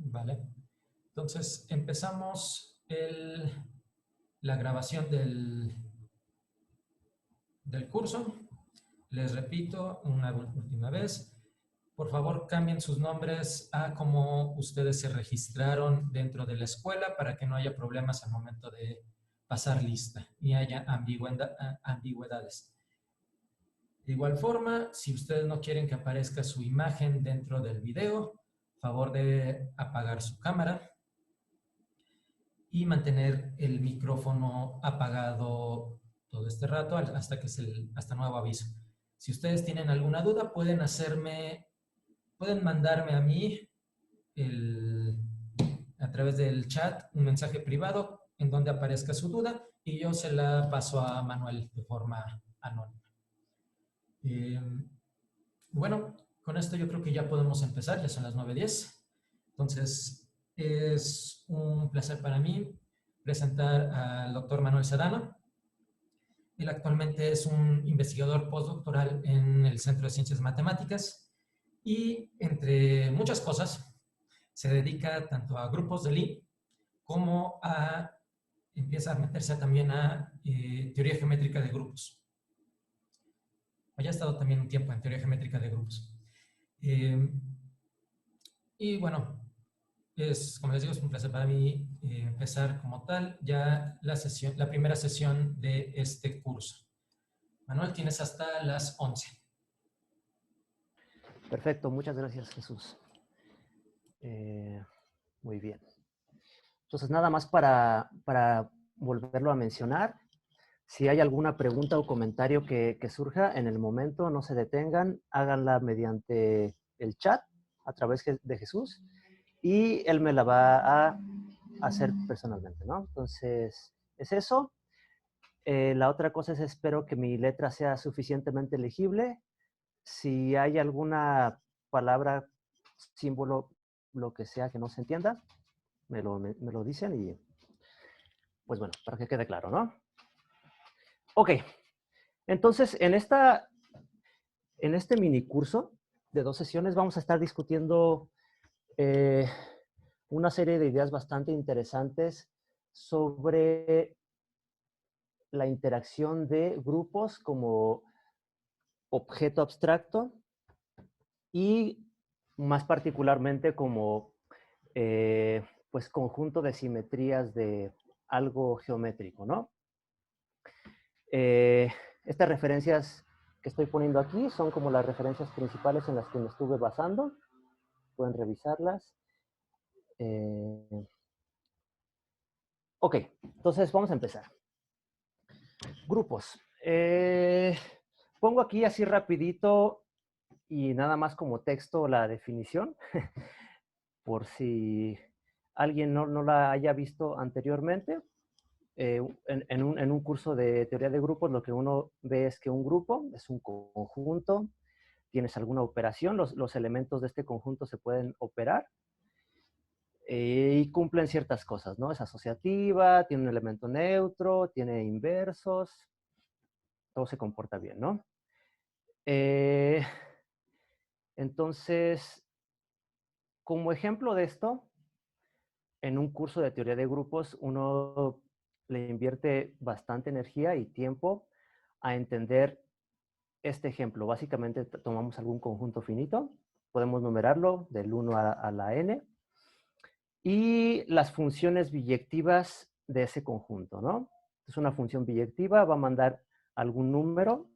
Vale. Entonces, empezamos la grabación del curso. Les repito una última vez. Por favor, cambien sus nombres a como ustedes se registraron dentro de la escuela para que no haya problemas al momento de pasar lista y haya ambigüedades. De igual forma, si ustedes no quieren que aparezca su imagen dentro del video, favor de apagar su cámara y mantener el micrófono apagado todo este rato hasta nuevo aviso. Si ustedes tienen alguna duda, pueden mandarme a mí a través del chat un mensaje privado en donde aparezca su duda y yo se la paso a Manuel de forma anónima. Bueno, con esto yo creo que ya podemos empezar, ya son las 9:10. Entonces, es un placer para mí presentar al doctor Manuel Sedano. Él actualmente es un investigador postdoctoral en el Centro de Ciencias Matemáticas y, entre muchas cosas, se dedica tanto a grupos de Lie como empieza a meterse también a teoría geométrica de grupos. Ya ha estado también un tiempo en teoría geométrica de grupos. Y bueno, como les digo, es un placer para mí empezar como tal ya la primera sesión de este curso. Manuel, tienes hasta las 11. Perfecto, muchas gracias, Jesús. Muy bien. Entonces, nada más para volverlo a mencionar, si hay alguna pregunta o comentario que surja en el momento, no se detengan, háganla mediante el chat a través de Jesús y él me la va a hacer personalmente, ¿no? Entonces, es eso. La otra cosa es, espero que mi letra sea suficientemente legible. Si hay alguna palabra, símbolo, lo que sea que no se entienda, me lo dicen y, pues bueno, para que quede claro, ¿no? Ok, entonces en este mini curso de 2 sesiones vamos a estar discutiendo una serie de ideas bastante interesantes sobre la interacción de grupos como objeto abstracto y más particularmente como pues conjunto de simetrías de algo geométrico, ¿no? Estas referencias que estoy poniendo aquí son como las referencias principales en las que me estuve basando. Pueden revisarlas. Ok, entonces vamos a empezar. Grupos. Pongo aquí así rapidito y nada más como texto la definición, por si alguien no la haya visto anteriormente. En un curso de teoría de grupos, lo que uno ve es que un grupo es un conjunto, tienes alguna operación, los elementos de este conjunto se pueden operar y cumplen ciertas cosas, ¿no? Es asociativa, tiene un elemento neutro, tiene inversos, todo se comporta bien, ¿no? Entonces, como ejemplo de esto, en un curso de teoría de grupos, uno le invierte bastante energía y tiempo a entender este ejemplo. Básicamente tomamos algún conjunto finito, podemos numerarlo del 1 a la n, y las funciones biyectivas de ese conjunto, ¿no? Es una función biyectiva, va a mandar algún número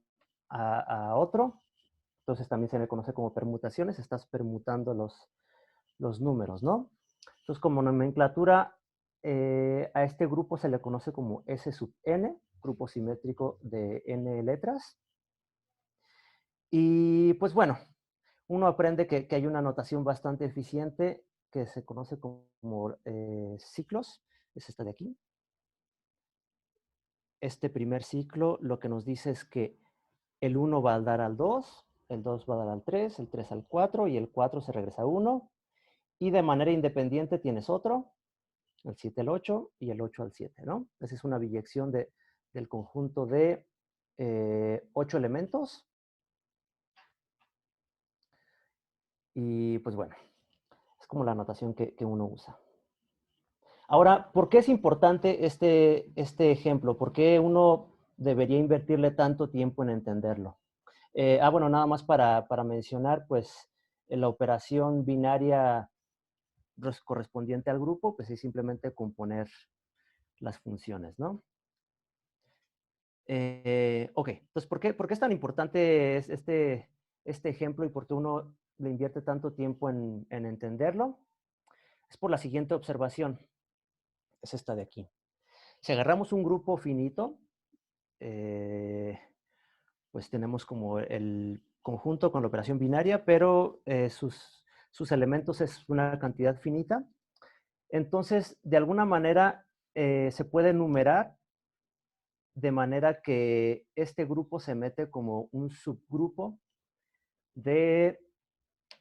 a otro, entonces también se le conoce como permutaciones, estás permutando los números, ¿no? Entonces, como nomenclatura, a este grupo se le conoce como S sub n, grupo simétrico de n letras. Y pues bueno, uno aprende que hay una notación bastante eficiente que se conoce como ciclos, es esta de aquí. Este primer ciclo lo que nos dice es que el 1 va a dar al 2, el 2 va a dar al 3, el 3 al 4 y el 4 se regresa a 1. Y de manera independiente tienes otro, el 7 al 8 y el 8 al 7, ¿no? Esa es una biyección del conjunto de 8 elementos. Y pues bueno, como la notación que uno usa. Ahora, ¿por qué es importante este ejemplo? ¿Por qué uno debería invertirle tanto tiempo en entenderlo? Bueno, nada más para mencionar, pues, la operación binaria correspondiente al grupo, pues es simplemente componer las funciones, ¿no? Ok, entonces, ¿por qué es tan importante este ejemplo y por qué uno le invierte tanto tiempo en entenderlo? Es por la siguiente observación. Es esta de aquí. Si agarramos un grupo finito, pues tenemos como el conjunto con la operación binaria, pero sus elementos es una cantidad finita. Entonces, de alguna manera, se puede enumerar de manera que este grupo se mete como un subgrupo de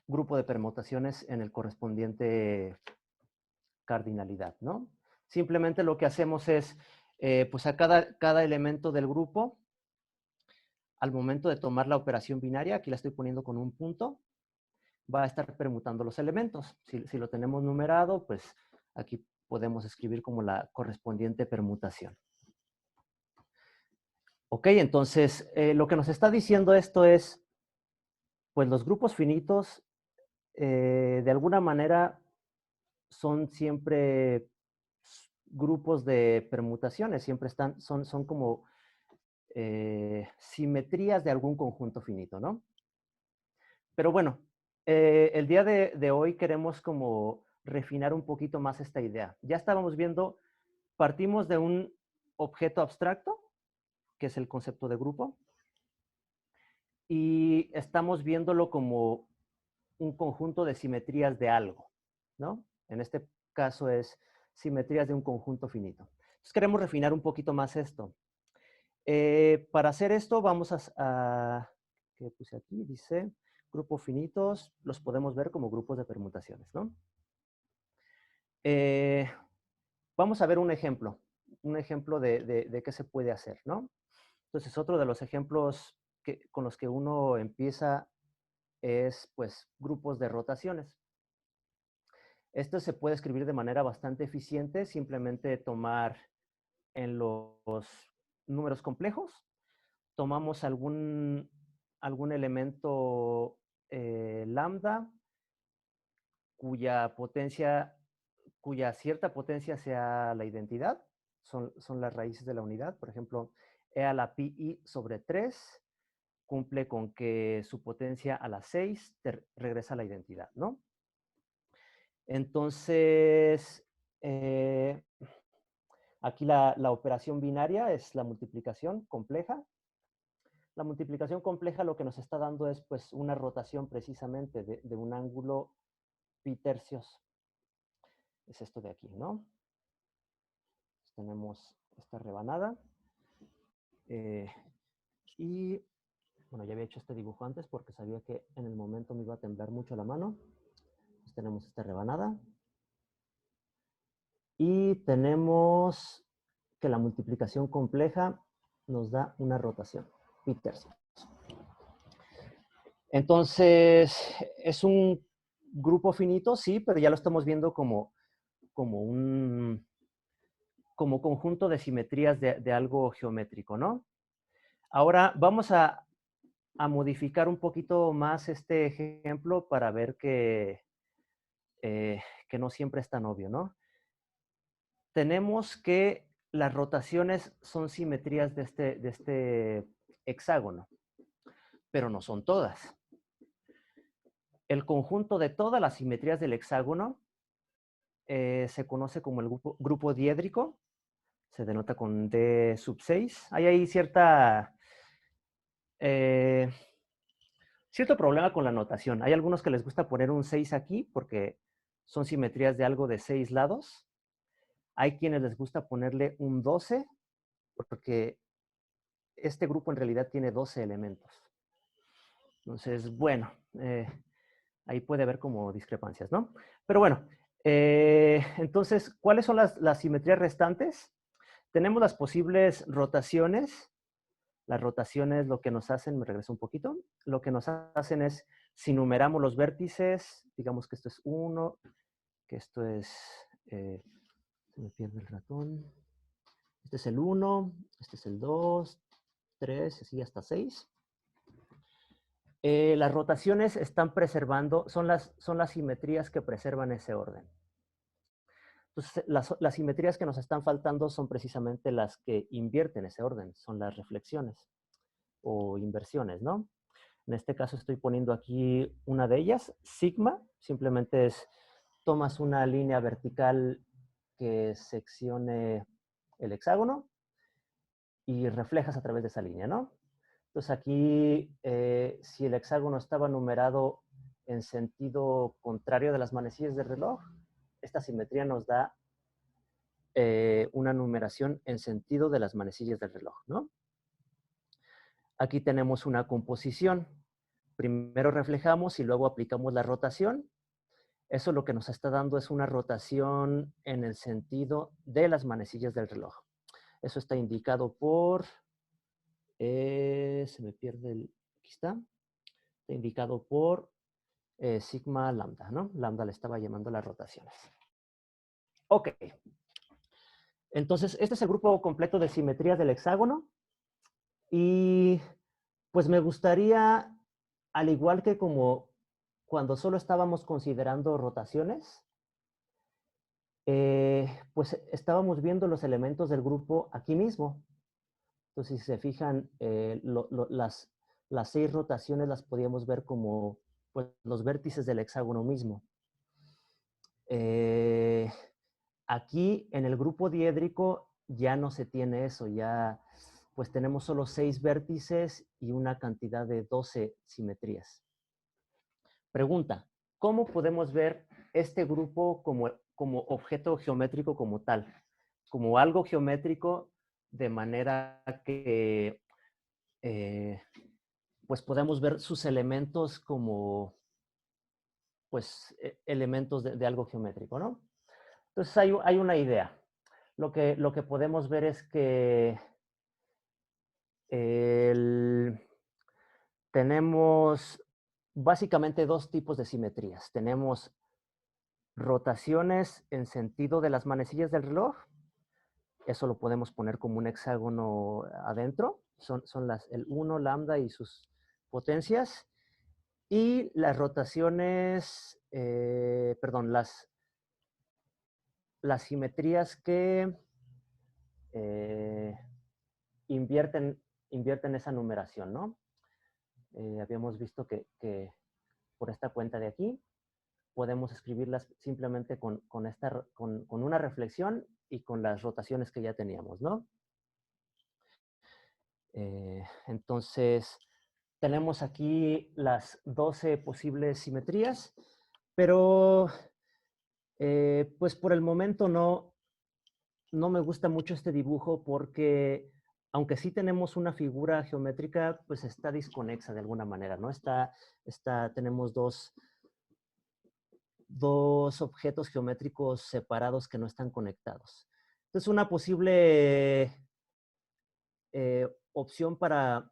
grupo de permutaciones en el correspondiente cardinalidad, ¿no? Simplemente lo que hacemos es, pues a cada elemento del grupo, al momento de tomar la operación binaria, aquí la estoy poniendo con un punto, va a estar permutando los elementos. Si lo tenemos numerado, pues aquí podemos escribir como la correspondiente permutación. Ok, entonces lo que nos está diciendo esto es, pues los grupos finitos de alguna manera son siempre grupos de permutaciones, siempre son como simetrías de algún conjunto finito, ¿no? Pero bueno, el día de hoy queremos como refinar un poquito más esta idea. Ya estábamos viendo, partimos de un objeto abstracto, que es el concepto de grupo, y estamos viéndolo como un conjunto de simetrías de algo, ¿no? En este caso es simetrías de un conjunto finito. Entonces queremos refinar un poquito más esto. Para hacer esto vamos ¿qué puse aquí? Dice, grupos finitos los podemos ver como grupos de permutaciones, ¿no? Vamos a ver un ejemplo de qué se puede hacer, ¿no? Entonces, otro de los ejemplos con los que uno empieza es, pues, grupos de rotaciones. Esto se puede escribir de manera bastante eficiente, simplemente tomar en los números complejos, tomamos algún elemento lambda cuya cierta potencia sea la identidad, son las raíces de la unidad. Por ejemplo, e a la pi sobre 3 cumple con que su potencia a la 6 te regresa a la identidad, ¿no? Entonces, aquí la operación binaria es la multiplicación compleja. La multiplicación compleja lo que nos está dando es pues una rotación precisamente de un ángulo pi tercios. Es esto de aquí, ¿no? Tenemos esta rebanada. Y bueno, ya había hecho este dibujo antes porque sabía que en el momento me iba a temblar mucho la mano. Entonces tenemos esta rebanada. Y tenemos que la multiplicación compleja nos da una rotación, pi tercios. Entonces, es un grupo finito, sí, pero ya lo estamos viendo como conjunto de simetrías de algo geométrico, ¿no? Ahora vamos a modificar un poquito más este ejemplo para ver que no siempre es tan obvio, ¿no? Tenemos que las rotaciones son simetrías de este hexágono, pero no son todas. El conjunto de todas las simetrías del hexágono se conoce como el grupo diédrico, se denota con D sub 6. Hay ahí cierto problema con la notación. Hay algunos que les gusta poner un 6 aquí porque son simetrías de algo de 6 lados. Hay quienes les gusta ponerle un 12 porque este grupo en realidad tiene 12 elementos. Entonces, bueno, ahí puede haber como discrepancias, ¿no? Pero bueno, entonces, ¿cuáles son las simetrías restantes? Tenemos las posibles rotaciones. Las rotaciones lo que nos hacen, me regreso un poquito, lo que nos hacen es, si numeramos los vértices, digamos que esto es 1, que esto es, se me pierde el ratón. Este es el 1, este es el 2, 3, así hasta 6. Las rotaciones están preservando, son las simetrías que preservan ese orden. Entonces, las simetrías que nos están faltando son precisamente las que invierten ese orden, son las reflexiones o inversiones, ¿no? En este caso estoy poniendo aquí una de ellas, sigma, simplemente es, tomas una línea vertical que seccione el hexágono y reflejas a través de esa línea, ¿no? Entonces aquí, si el hexágono estaba numerado en sentido contrario de las manecillas del reloj, esta simetría nos da una numeración en sentido de las manecillas del reloj, ¿no? Aquí tenemos una composición. Primero reflejamos y luego aplicamos la rotación. Eso lo que nos está dando es una rotación en el sentido de las manecillas del reloj. Eso está indicado por, se me pierde el, aquí está indicado por sigma lambda, ¿no? Lambda le estaba llamando las rotaciones. Ok. Entonces, este es el grupo completo de simetrías del hexágono. Y pues me gustaría, al igual que como cuando solo estábamos considerando rotaciones, pues estábamos viendo los elementos del grupo aquí mismo. Entonces, si se fijan, las 6 rotaciones las podíamos ver como pues, los vértices del hexágono mismo. Aquí, en el grupo diédrico, ya no se tiene eso, ya pues tenemos solo 6 vértices y una cantidad de 12 simetrías. Pregunta, ¿cómo podemos ver este grupo como objeto geométrico como tal? Como algo geométrico de manera que pues podemos ver sus elementos como pues elementos de algo geométrico, ¿no? Entonces hay una idea. Lo que podemos ver es que tenemos básicamente 2 tipos de simetrías. Tenemos rotaciones en sentido de las manecillas del reloj. Eso lo podemos poner como un hexágono adentro. Son el 1, lambda y sus potencias. Y las rotaciones, perdón, las simetrías que invierten esa numeración, ¿no? Habíamos visto que por esta cuenta de aquí podemos escribirlas simplemente con una reflexión y con las rotaciones que ya teníamos, ¿no? Entonces, tenemos aquí las 12 posibles simetrías, pero pues por el momento no me gusta mucho este dibujo porque aunque sí tenemos una figura geométrica, pues está desconexa de alguna manera, ¿no? Tenemos dos objetos geométricos separados que no están conectados. Entonces, una posible opción para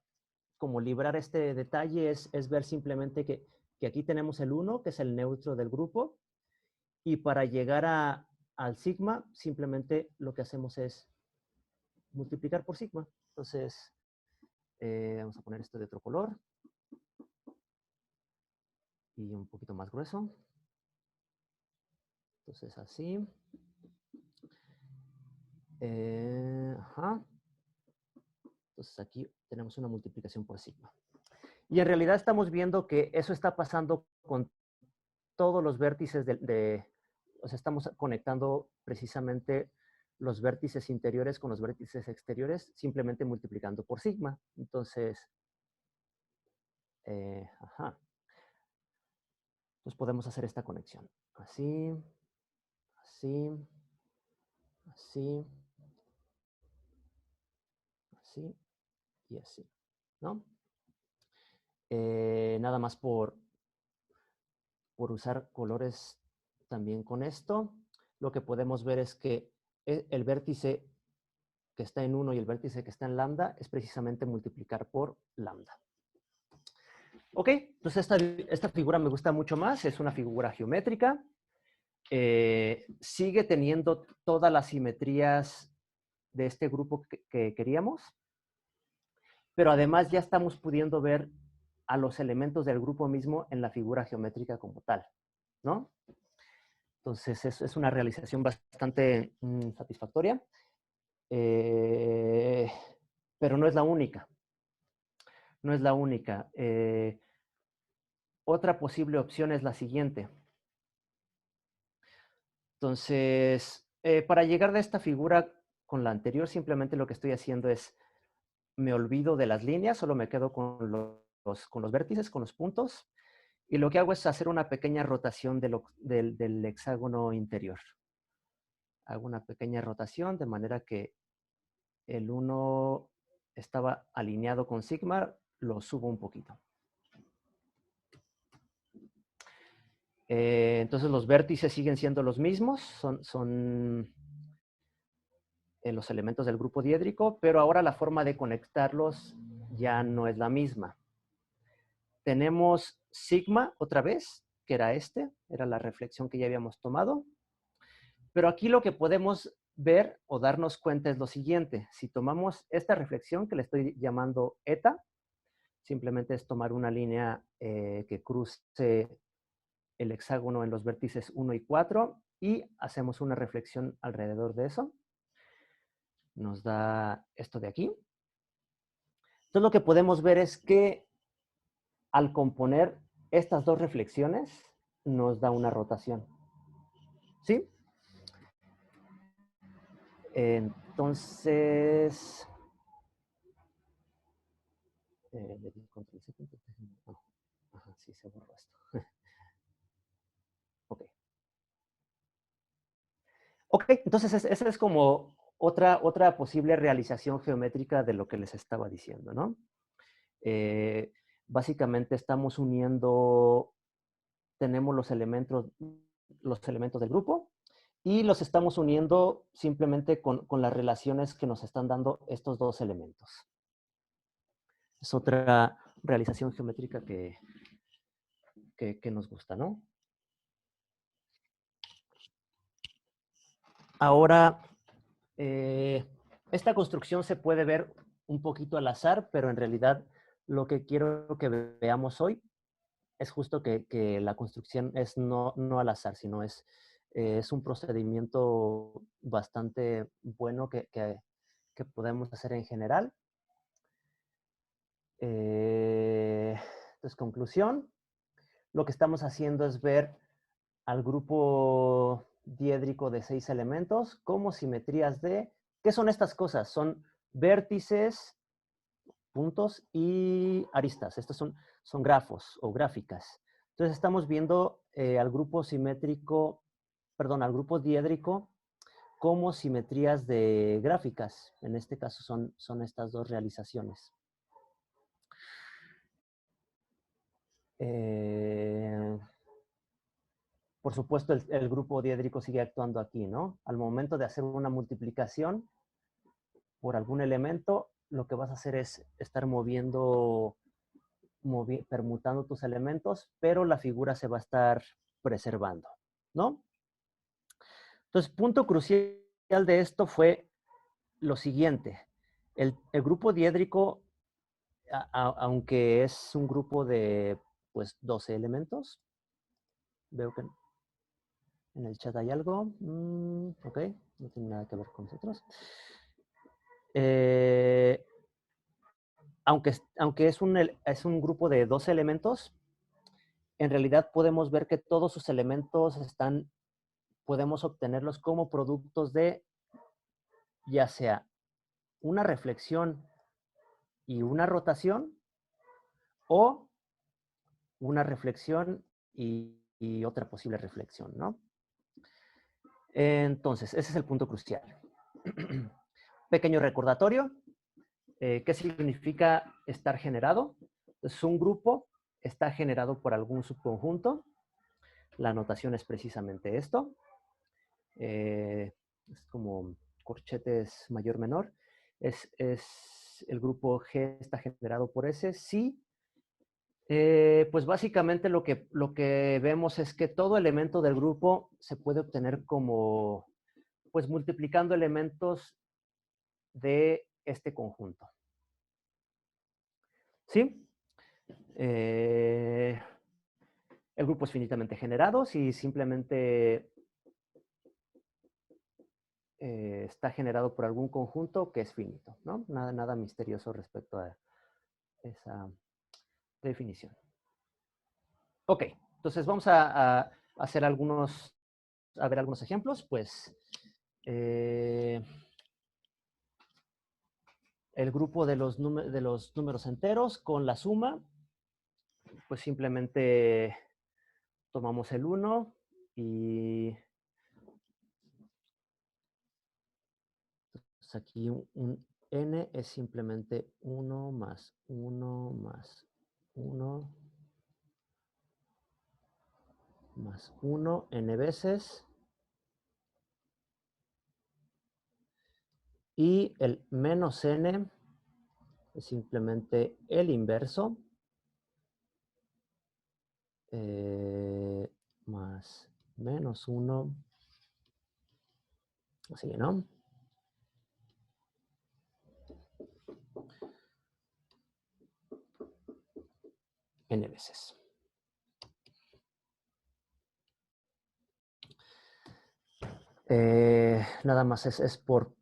como librar este detalle es ver simplemente que aquí tenemos el 1, que es el neutro del grupo, y para llegar al sigma, simplemente lo que hacemos es multiplicar por sigma. Entonces, vamos a poner esto de otro color y un poquito más grueso. Entonces, así. Ajá. Entonces, aquí tenemos una multiplicación por sigma. Y en realidad estamos viendo que eso está pasando con todos los vértices o sea, estamos conectando precisamente los vértices interiores con los vértices exteriores, simplemente multiplicando por sigma. Entonces, ajá. Entonces podemos hacer esta conexión. Así, así, así, así y así, ¿no? Nada más por usar colores también con esto, lo que podemos ver es que el vértice que está en 1 y el vértice que está en lambda es precisamente multiplicar por lambda. Ok, entonces esta figura me gusta mucho más, es una figura geométrica. sigue teniendo todas las simetrías de este grupo que queríamos, pero además ya estamos pudiendo ver a los elementos del grupo mismo en la figura geométrica como tal, ¿no? Entonces, es una realización bastante satisfactoria, pero no es la única. No es la única. Otra posible opción es la siguiente. Entonces, para llegar de esta figura con la anterior, simplemente lo que estoy haciendo es, me olvido de las líneas, solo me quedo con los vértices, con los puntos, y lo que hago es hacer una pequeña rotación del hexágono interior. Hago una pequeña rotación de manera que el 1 estaba alineado con sigma, lo subo un poquito. Entonces los vértices siguen siendo los mismos, son los elementos del grupo diédrico, pero ahora la forma de conectarlos ya no es la misma. Tenemos sigma otra vez, que era era la reflexión que ya habíamos tomado, pero aquí lo que podemos ver o darnos cuenta es lo siguiente. Si tomamos esta reflexión que le estoy llamando eta, simplemente es tomar una línea que cruce el hexágono en los vértices 1 y 4 y hacemos una reflexión alrededor de eso. Nos da esto de aquí. Entonces lo que podemos ver es que al componer estas dos reflexiones nos da una rotación. ¿Sí? Entonces... le di control C. Ajá, sí, se borró esto. Ok. Ok, entonces esa es como otra posible realización geométrica de lo que les estaba diciendo, ¿no? Básicamente estamos uniendo, tenemos los elementos del grupo y los estamos uniendo simplemente con las relaciones que nos están dando estos dos elementos. Es otra realización geométrica que nos gusta, ¿no? Ahora, esta construcción se puede ver un poquito al azar, pero en realidad lo que quiero que veamos hoy es justo que la construcción es no al azar, sino es un procedimiento bastante bueno que podemos hacer en general. Entonces, conclusión, lo que estamos haciendo es ver al grupo diédrico de 6 elementos como simetrías de... ¿Qué son estas cosas? Son vértices, puntos y aristas. Estos son grafos o gráficas. Entonces estamos viendo al grupo simétrico, perdón, al grupo diédrico como simetrías de gráficas. En este caso son estas dos realizaciones. Por supuesto, el grupo diédrico sigue actuando aquí, ¿no? Al momento de hacer una multiplicación por algún elemento, lo que vas a hacer es estar permutando tus elementos, pero la figura se va a estar preservando, ¿no? Entonces, punto crucial de esto fue lo siguiente. El grupo diédrico, aunque es un grupo de, pues, 12 elementos, veo que en el chat hay algo. Ok, no tiene nada que ver con nosotros. Aunque es un grupo de 12 elementos, en realidad podemos ver que todos sus elementos podemos obtenerlos como productos de ya sea una reflexión y una rotación o una reflexión y otra posible reflexión, ¿no? Entonces, ese es el punto crucial. Pequeño recordatorio. ¿Qué significa estar generado? Entonces, un grupo está generado por algún subconjunto. La notación es precisamente esto. Es como corchetes mayor-menor. El grupo G está generado por S si Pues básicamente lo que vemos es que todo elemento del grupo se puede obtener como, pues multiplicando elementos de este conjunto. ¿Sí? El grupo es finitamente generado si simplemente está generado por algún conjunto que es finito, ¿no? Nada misterioso respecto a esa definición. Ok, entonces vamos a hacer a ver algunos ejemplos. Pues el grupo de los números enteros con la suma, pues simplemente tomamos el 1 y pues aquí un n es simplemente 1 más 1 más 1 más 1 n veces. Y el menos n es simplemente el inverso más menos 1, así, ¿no? N veces. Nada más es por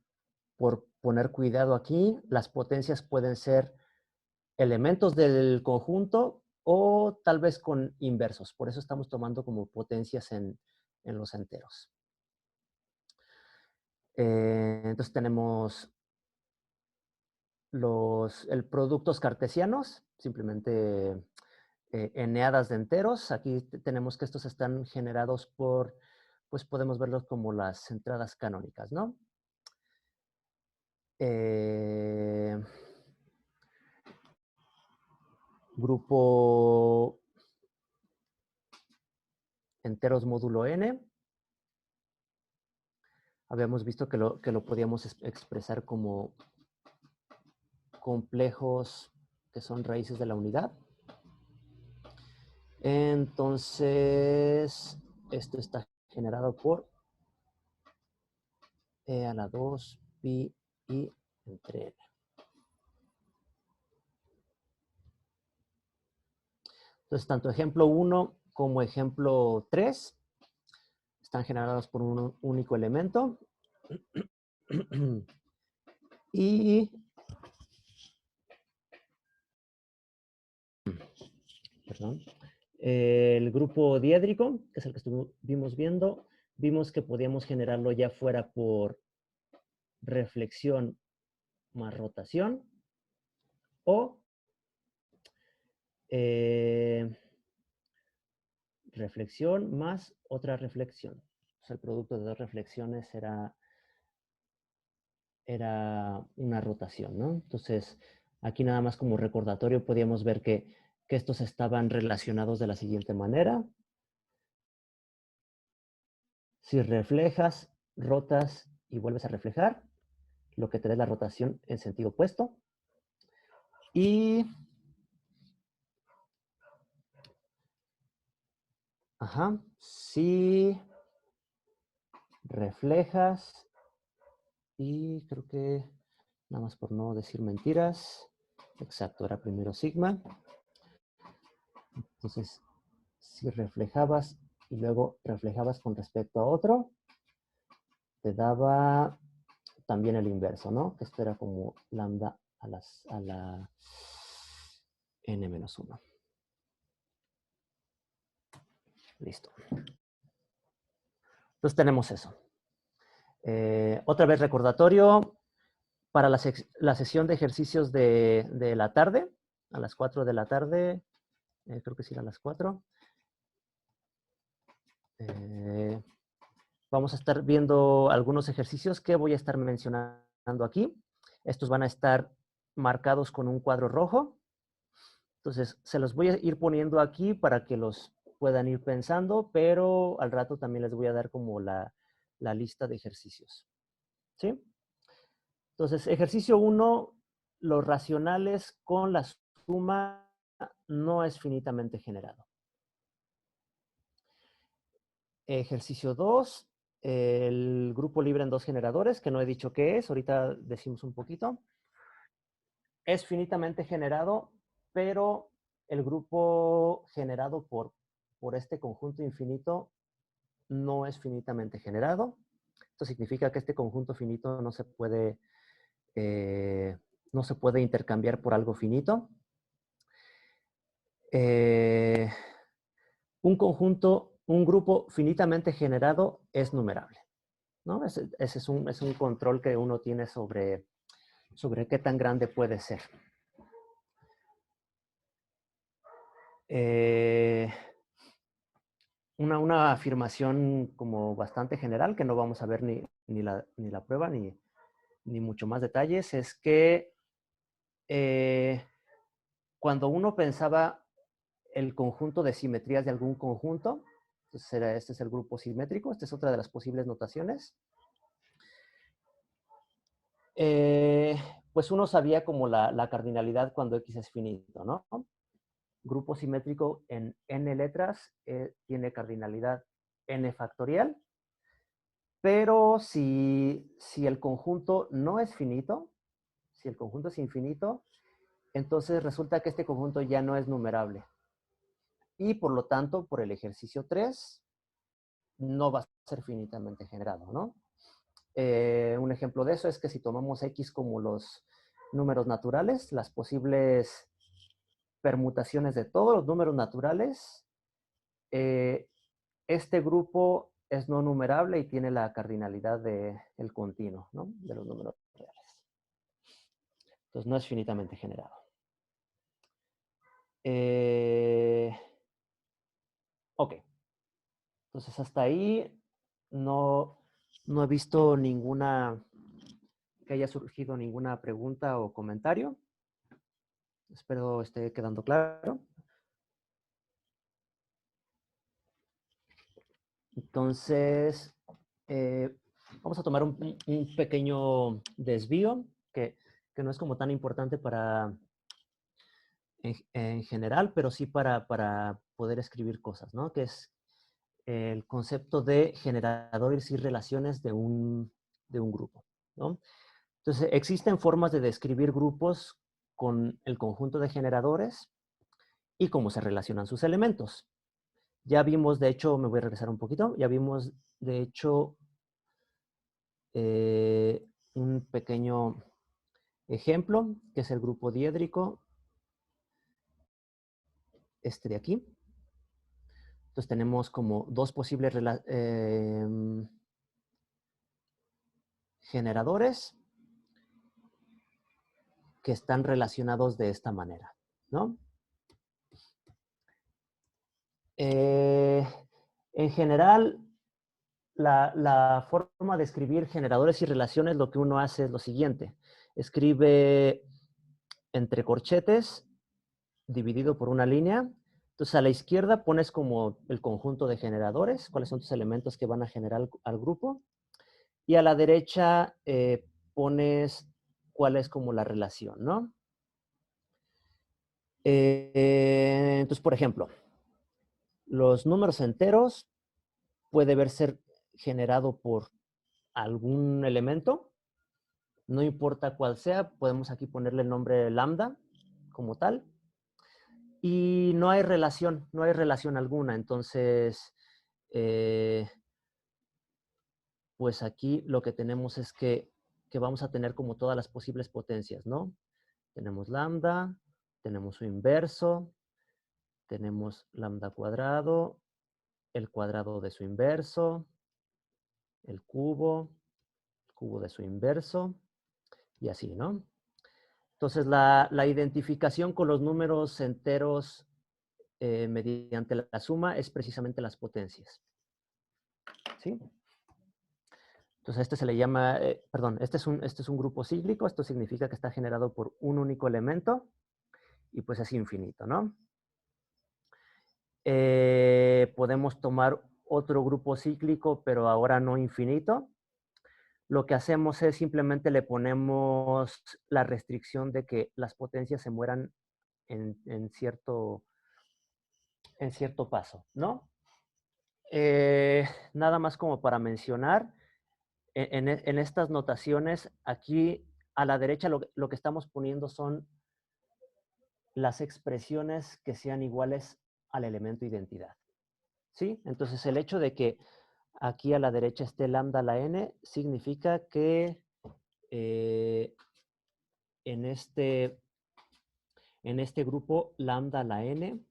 poner cuidado aquí. Las potencias pueden ser elementos del conjunto o tal vez con inversos. Por eso estamos tomando como potencias en los enteros. Entonces tenemos el productos cartesianos, simplemente eneadas de enteros. Aquí tenemos que estos están generados por, pues podemos verlos como las entradas canónicas, ¿no? Grupo enteros módulo n. Habíamos visto que lo podíamos expresar como complejos que son raíces de la unidad. Entonces, esto está generado por e a la 2 pi i entre n. Entonces, tanto ejemplo 1 como ejemplo 3 están generados por un único elemento. Y perdón, el grupo diédrico, que es el que estuvimos viendo, vimos que podíamos generarlo ya fuera por reflexión más rotación o reflexión más otra reflexión. O sea, el producto de dos reflexiones era una rotación, ¿no? Entonces, aquí nada más como recordatorio podíamos ver que estos estaban relacionados de la siguiente manera. Si reflejas, rotas y vuelves a reflejar, lo que te da es la rotación en sentido opuesto. Y si reflejas, y creo que nada más por no decir mentiras, exacto, era primero sigma. Entonces, si reflejabas y luego reflejabas con respecto a otro, te daba también el inverso, ¿no? Que esto era como lambda a la n-1. Listo. Entonces tenemos eso. Otra vez recordatorio, para la sesión de ejercicios de la tarde, a las 4 de la tarde, creo que sí, a las 4. Vamos a estar viendo algunos ejercicios que voy a estar mencionando aquí. Estos van a estar marcados con un cuadro rojo. Entonces, se los voy a ir poniendo aquí para que los puedan ir pensando, pero al rato también les voy a dar como la lista de ejercicios. ¿Sí? Entonces, ejercicio 1, los racionales con la suma no es finitamente generado. Ejercicio 2, el grupo libre en dos generadores, que no he dicho qué es, ahorita decimos un poquito. Es finitamente generado, pero el grupo generado por este conjunto infinito no es finitamente generado. Esto significa que este conjunto finito no se puede intercambiar por algo finito. Un grupo finitamente generado es numerable, ¿no? Ese es un control que uno tiene sobre qué tan grande puede ser. Una afirmación como bastante general, que no vamos a ver ni la prueba ni mucho más detalles, es que cuando uno pensaba el conjunto de simetrías de algún conjunto, entonces este es el grupo simétrico, esta es otra de las posibles notaciones, pues uno sabía como la cardinalidad cuando X es finito, ¿no? Grupo simétrico en n letras tiene cardinalidad n factorial, pero si el conjunto no es finito, si el conjunto es infinito, entonces resulta que este conjunto ya no es numerable. Y por lo tanto, por el ejercicio 3, no va a ser finitamente generado, ¿no? Un ejemplo de eso es que si tomamos X como los números naturales, las posibles permutaciones de todos los números naturales, este grupo es no numerable y tiene la cardinalidad del continuo, ¿no? De los números reales. Entonces no es finitamente generado. Ok. Entonces hasta ahí no he visto que haya surgido ninguna pregunta o comentario. Espero esté quedando claro. Entonces, vamos a tomar un pequeño desvío que no es como tan importante en general, pero sí para poder escribir cosas, ¿no? Que es el concepto de generadores y relaciones de un grupo, ¿no? Entonces, existen formas de describir grupos con el conjunto de generadores y cómo se relacionan sus elementos. Ya vimos, de hecho, me voy a regresar un poquito, ya vimos, de hecho, un pequeño ejemplo, que es el grupo diédrico, este de aquí. Entonces tenemos como dos posibles generadores que están relacionados de esta manera, ¿no? En general, la forma de escribir generadores y relaciones, lo que uno hace es lo siguiente. Escribe entre corchetes, dividido por una línea. Entonces, a la izquierda pones como el conjunto de generadores, cuáles son tus elementos que van a generar al grupo. Y a la derecha pones cuál es como la relación, ¿no? Entonces, por ejemplo, los números enteros puede ser generado por algún elemento, no importa cuál sea, podemos aquí ponerle el nombre lambda como tal, y no hay relación alguna, entonces, pues aquí lo que tenemos es que vamos a tener como todas las posibles potencias, ¿no? Tenemos lambda, tenemos su inverso, tenemos lambda cuadrado, el cuadrado de su inverso, el cubo de su inverso, y así, ¿no? Entonces, la identificación con los números enteros mediante la suma es precisamente las potencias. ¿Sí? Entonces, este se le llama, este es un grupo cíclico, esto significa que está generado por un único elemento, y pues es infinito, ¿no? Podemos tomar otro grupo cíclico, pero ahora no infinito. Lo que hacemos es simplemente le ponemos la restricción de que las potencias se mueran en cierto paso, ¿no? Nada más como para mencionar, en estas notaciones, aquí a la derecha lo que estamos poniendo son las expresiones que sean iguales al elemento identidad, ¿sí? Entonces, el hecho de que aquí a la derecha esté lambda a la n significa que en este grupo lambda a la n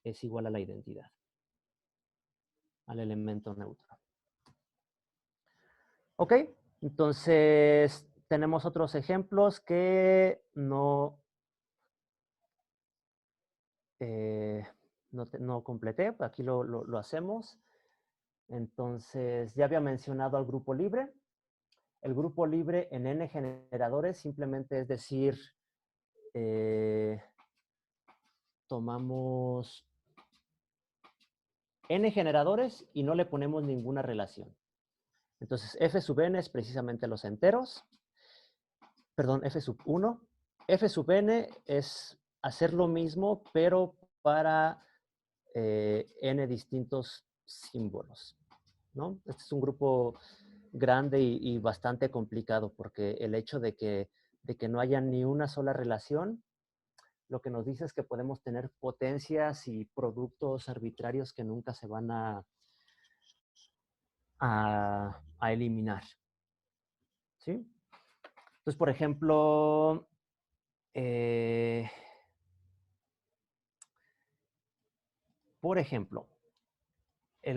es igual a la identidad, al elemento neutro. ¿Ok? Entonces, tenemos otros ejemplos que no completé. Aquí lo hacemos. Entonces, ya había mencionado al grupo libre. El grupo libre en n generadores simplemente es decir, tomamos n generadores y no le ponemos ninguna relación. Entonces, f sub n es precisamente los enteros. Perdón, f sub 1. F sub n es hacer lo mismo, pero para n distintos símbolos, ¿no? Este es un grupo grande y bastante complicado porque el hecho de que no haya ni una sola relación, lo que nos dice es que podemos tener potencias y productos arbitrarios que nunca se van a eliminar, ¿sí? Entonces, por ejemplo, el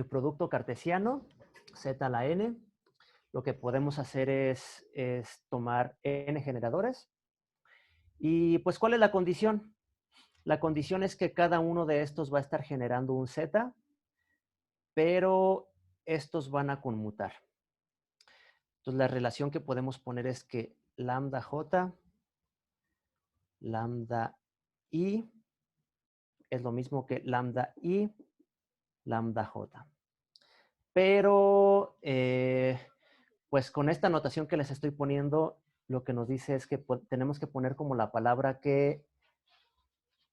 producto cartesiano, z a la n, lo que podemos hacer es tomar n generadores. Y pues, ¿cuál es la condición? La condición es que cada uno de estos va a estar generando un z, pero estos van a conmutar. Entonces, la relación que podemos poner es que lambda j, lambda i, es lo mismo que lambda i, lambda j. Pero, pues con esta notación que les estoy poniendo, lo que nos dice es que tenemos que poner como la palabra que,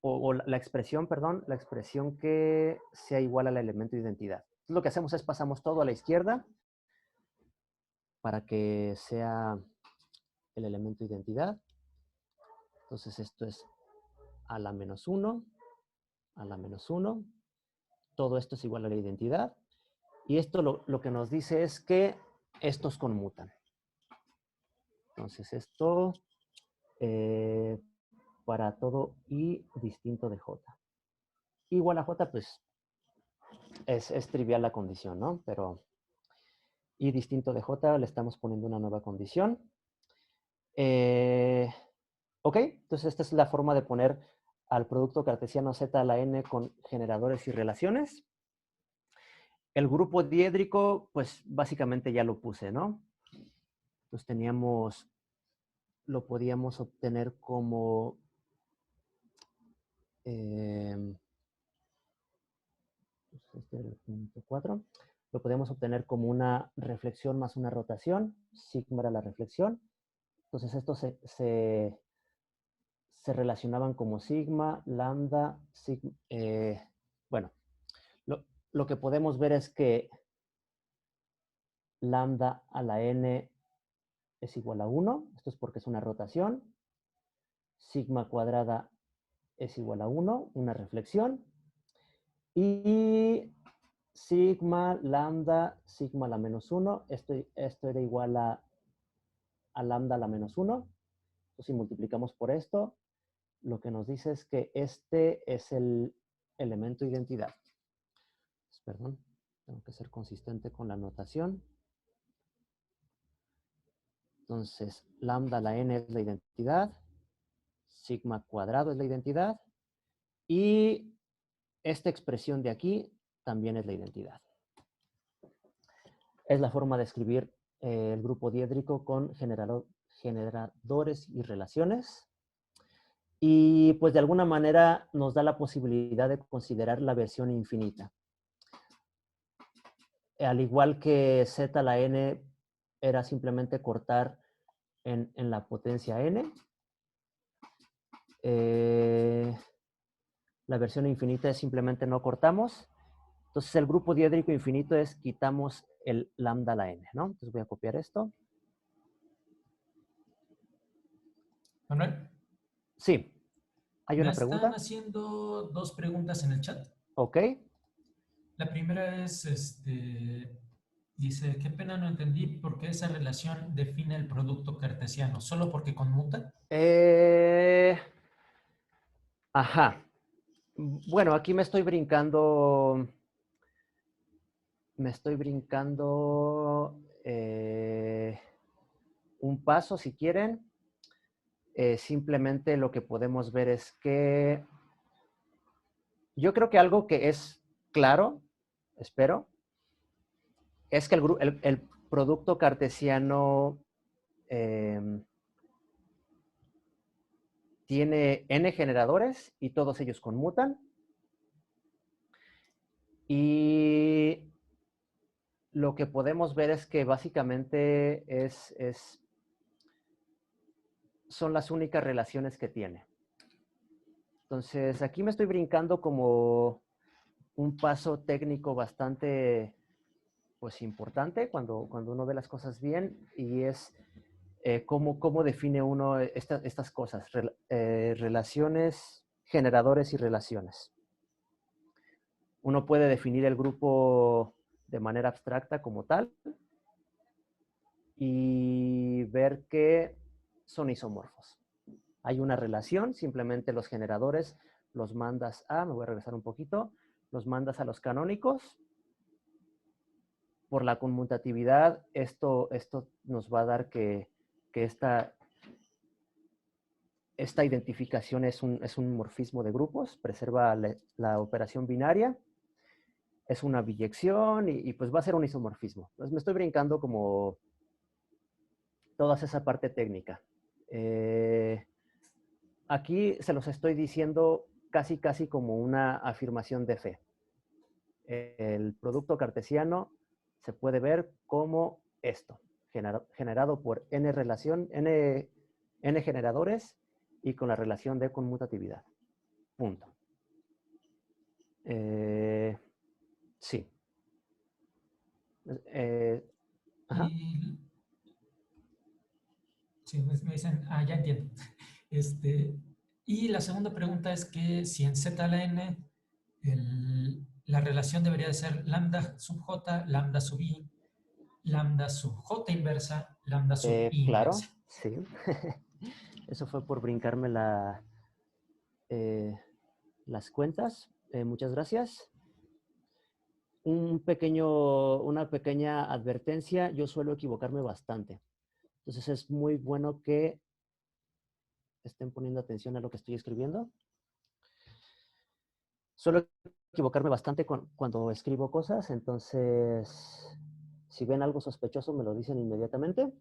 o la expresión, perdón, la expresión que sea igual al elemento de identidad. Entonces, lo que hacemos es pasamos todo a la izquierda para que sea el elemento de identidad. Entonces, esto es a la menos 1, a la menos 1. Todo esto es igual a la identidad. Y esto lo que nos dice es que estos conmutan. Entonces, esto para todo i distinto de j. Igual a j, pues, es trivial la condición, ¿no? Pero i distinto de j le estamos poniendo una nueva condición. Ok, entonces esta es la forma de poner al producto cartesiano z a la n con generadores y relaciones. El grupo diédrico, pues básicamente ya lo puse, ¿no? Entonces teníamos, lo podíamos obtener como este es el punto 4. Lo podemos obtener como una reflexión más una rotación. Sigma era la reflexión. Entonces estos se relacionaban como sigma, lambda, sigma. Bueno, lo que podemos ver es que lambda a la n es igual a 1. Esto es porque es una rotación. Sigma cuadrada es igual a 1, una reflexión. Y sigma, lambda, sigma a la menos 1. Esto era igual a lambda a la menos 1. Entonces, si multiplicamos por esto, lo que nos dice es que este es el elemento identidad. Perdón, tengo que ser consistente con la notación. Entonces, lambda a la n es la identidad, sigma cuadrado es la identidad, y esta expresión de aquí también es la identidad. Es la forma de escribir el grupo diédrico con generadores y relaciones. Y pues de alguna manera nos da la posibilidad de considerar la versión infinita. Al igual que z a la n era simplemente cortar en la potencia n, La versión infinita es simplemente no cortamos. Entonces el grupo diédrico infinito es quitamos el lambda a la n, ¿no? Entonces voy a copiar esto. Manuel, Sí. ¿Hay me una están pregunta? haciendo dos preguntas en el chat. Ok. La primera es, dice, qué pena no entendí por qué esa relación define el producto cartesiano, ¿solo porque conmuta? Ajá. Bueno, aquí me estoy brincando un paso si quieren. Simplemente lo que podemos ver es que yo creo que algo que es claro, espero, es que el producto cartesiano tiene n generadores y todos ellos conmutan. Y lo que podemos ver es que básicamente son las únicas relaciones que tiene. Entonces, aquí me estoy brincando como un paso técnico bastante pues, importante cuando uno ve las cosas bien, y es cómo define uno estas cosas, relaciones, generadores y relaciones. Uno puede definir el grupo de manera abstracta como tal y ver que son isomorfos. Hay una relación, simplemente los generadores los mandas me voy a regresar un poquito, los mandas a los canónicos. Por la conmutatividad, esto nos va a dar que esta identificación es un morfismo de grupos, preserva la operación binaria, es una biyección y pues va a ser un isomorfismo. Entonces me estoy brincando como toda esa parte técnica. Aquí se los estoy diciendo casi como una afirmación de fe. El producto cartesiano se puede ver como esto, generado por n generadores y con la relación de conmutatividad. Punto. Sí. Y sí, me dicen, ya entiendo. Y la segunda pregunta es que si en Z a la n la relación debería de ser lambda sub j, lambda sub i, lambda sub j inversa, lambda sub i Claro, inversa. sí. Eso fue por brincarme las cuentas. Muchas gracias. Una pequeña advertencia, yo suelo equivocarme bastante. Entonces es muy bueno que estén poniendo atención a lo que estoy escribiendo. Suelo equivocarme bastante cuando escribo cosas, entonces si ven algo sospechoso me lo dicen inmediatamente.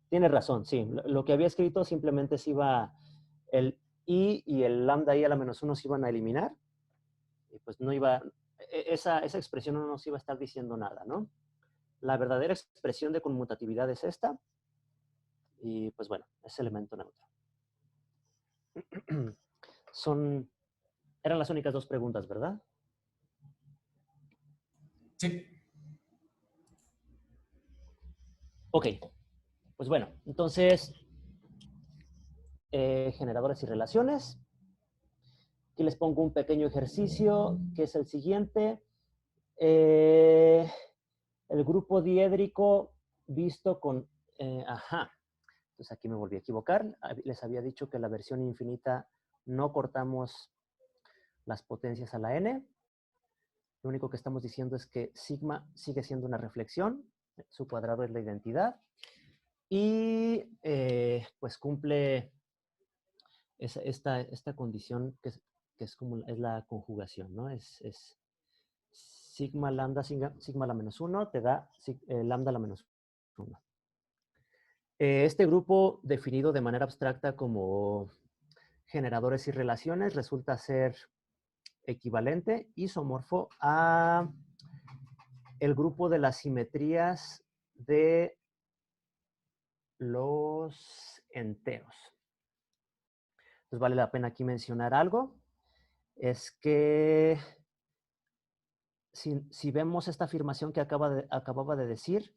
Tienes razón, sí. Lo que había escrito simplemente se iba, el i y el lambda i a la menos 1 se iban a eliminar. Y pues no iba, esa expresión no nos iba a estar diciendo nada, ¿no? La verdadera expresión de conmutatividad es esta. Y pues bueno, es elemento neutro. Eran las únicas dos preguntas, ¿verdad? Sí. Ok, pues bueno, entonces, generadores y relaciones. Aquí les pongo un pequeño ejercicio, que es el siguiente. El grupo diédrico visto con... entonces aquí me volví a equivocar. Les había dicho que la versión infinita no cortamos las potencias a la n. Lo único que estamos diciendo es que sigma sigue siendo una reflexión, su cuadrado es la identidad, y pues cumple esta condición que es como es la conjugación, ¿no? Es sigma lambda sigma a la menos 1 te da lambda a la menos 1. Este grupo definido de manera abstracta como generadores y relaciones resulta ser equivalente, isomorfo a el grupo de las simetrías de los enteros. Pues vale la pena aquí mencionar algo. Es que si vemos esta afirmación que acababa de decir,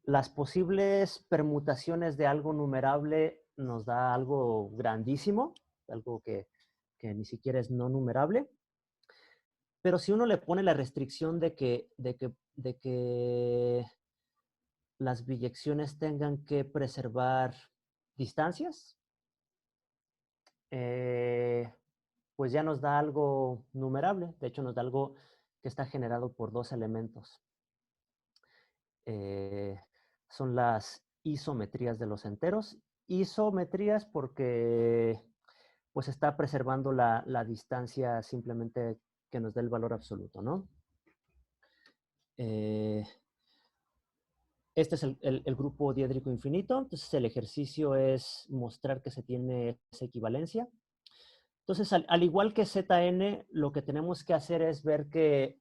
las posibles permutaciones de algo numerable nos da algo grandísimo, algo que ni siquiera es no numerable. Pero si uno le pone la restricción de que las biyecciones tengan que preservar distancias, pues ya nos da algo numerable. De hecho, nos da algo que está generado por dos elementos. Son las isometrías de los enteros. Isometrías porque pues está preservando la distancia simplemente que nos dé el valor absoluto, ¿no? Este es el grupo diédrico infinito. Entonces, el ejercicio es mostrar que se tiene esa equivalencia. Entonces, al igual que Zn, lo que tenemos que hacer es ver que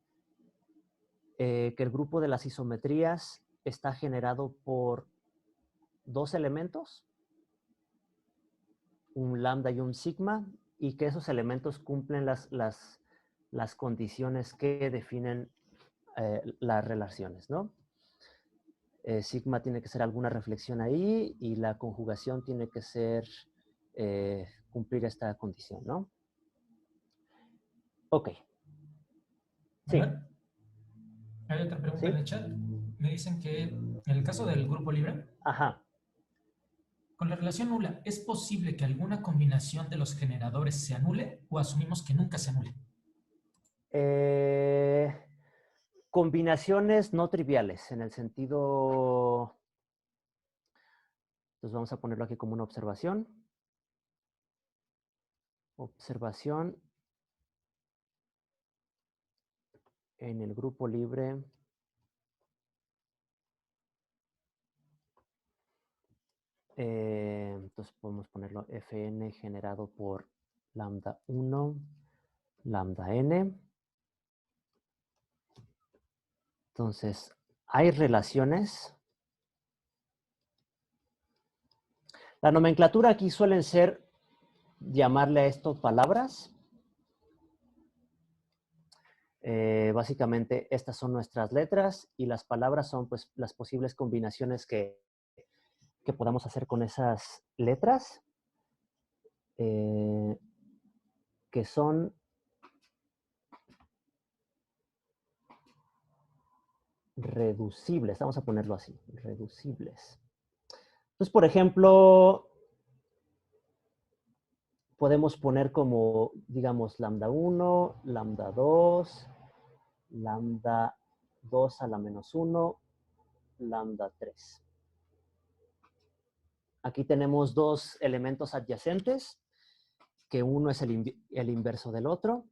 el grupo de las isometrías está generado por dos elementos, un lambda y un sigma, y que esos elementos cumplen las condiciones que definen las relaciones, ¿no? Sigma tiene que ser alguna reflexión ahí y la conjugación tiene que ser cumplir esta condición, ¿no? Ok. Sí. Hay otra pregunta ¿Sí? en el chat. Me dicen que en el caso del grupo libre, Ajá. con la relación nula, ¿es posible que alguna combinación de los generadores se anule o asumimos que nunca se anule? Combinaciones no triviales, en el sentido... Entonces vamos a ponerlo aquí como una observación. Observación en el grupo libre. Entonces podemos ponerlo Fn generado por lambda 1, lambda n. Entonces, hay relaciones. La nomenclatura aquí suelen ser llamarle a esto palabras. Básicamente, estas son nuestras letras y las palabras son pues, las posibles combinaciones que podamos hacer con esas letras, que son reducibles. Vamos a ponerlo así, reducibles. Entonces, por ejemplo, podemos poner como, digamos, lambda 1, lambda 2, lambda 2 a la menos 1, lambda 3. Aquí tenemos dos elementos adyacentes, que uno es el inverso del otro.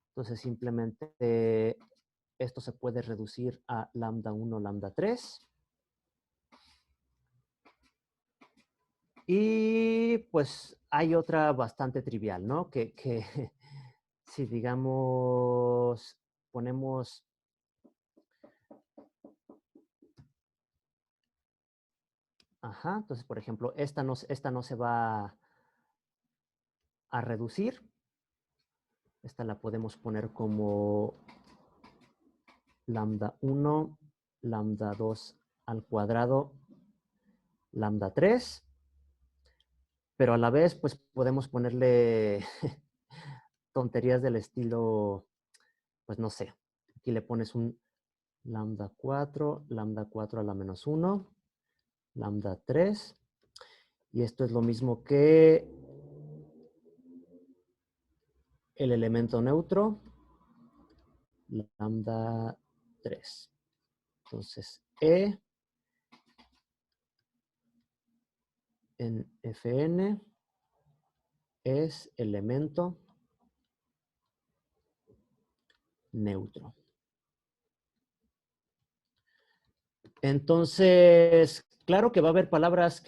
Entonces, simplemente esto se puede reducir a lambda 1, lambda 3. Y pues hay otra bastante trivial, ¿no? Que si digamos ponemos entonces por ejemplo esta no se va a reducir. Esta la podemos poner como lambda 1, lambda 2 al cuadrado, lambda 3. Pero a la vez pues podemos ponerle tonterías del estilo, pues no sé, aquí le pones un lambda 4 a la menos 1, lambda 3, y esto es lo mismo que el elemento neutro, lambda 3. Entonces, E en Fn es elemento neutro. Entonces, claro que va a haber palabras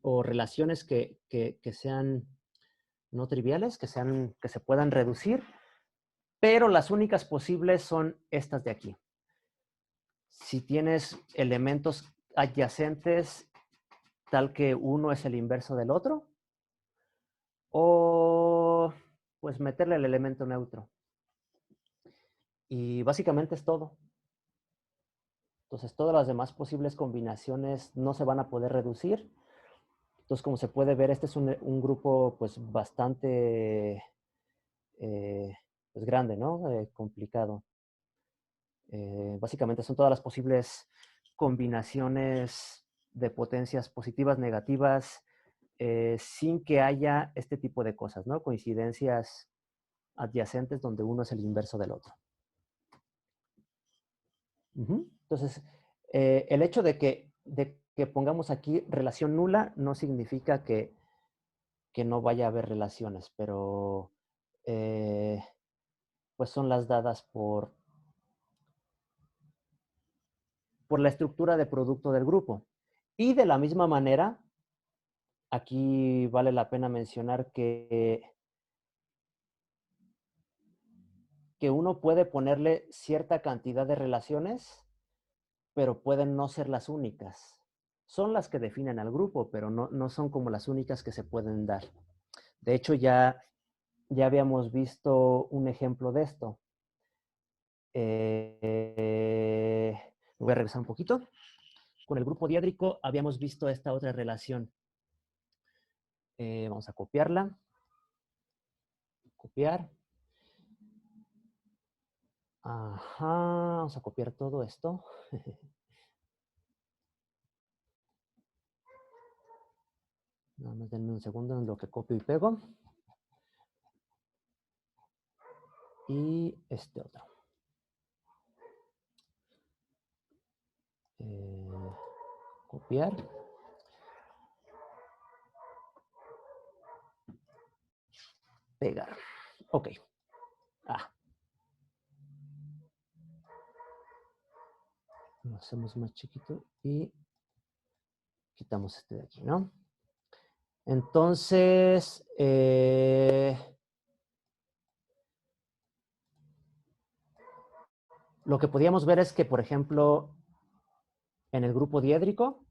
o relaciones que sean no triviales, que se puedan reducir, pero las únicas posibles son estas de aquí. Si tienes elementos adyacentes tal que uno es el inverso del otro, o pues meterle el elemento neutro. Y básicamente es todo. Entonces, todas las demás posibles combinaciones no se van a poder reducir. Entonces, como se puede ver, este es un grupo pues bastante pues grande, ¿no? Complicado. Básicamente son todas las posibles combinaciones de potencias positivas, negativas, sin que haya este tipo de cosas, ¿no? Coincidencias adyacentes donde uno es el inverso del otro. Entonces, el hecho de que pongamos aquí relación nula no significa que no vaya a haber relaciones, pero pues son las dadas por la estructura de producto del grupo. Y de la misma manera, aquí vale la pena mencionar que uno puede ponerle cierta cantidad de relaciones, pero pueden no ser las únicas. Son las que definen al grupo, pero no son como las únicas que se pueden dar. De hecho, ya habíamos visto un ejemplo de esto. Voy a regresar un poquito. Con el grupo diédrico habíamos visto esta otra relación. Vamos a copiarla. Copiar. Ajá, vamos a copiar todo esto. Nada más denme un segundo en lo que copio y pego. Y este otro. Copiar. Pegar. Ok. Lo hacemos más chiquito y quitamos este de aquí, ¿no? Entonces, lo que podíamos ver es que, por ejemplo, en el grupo diédrico,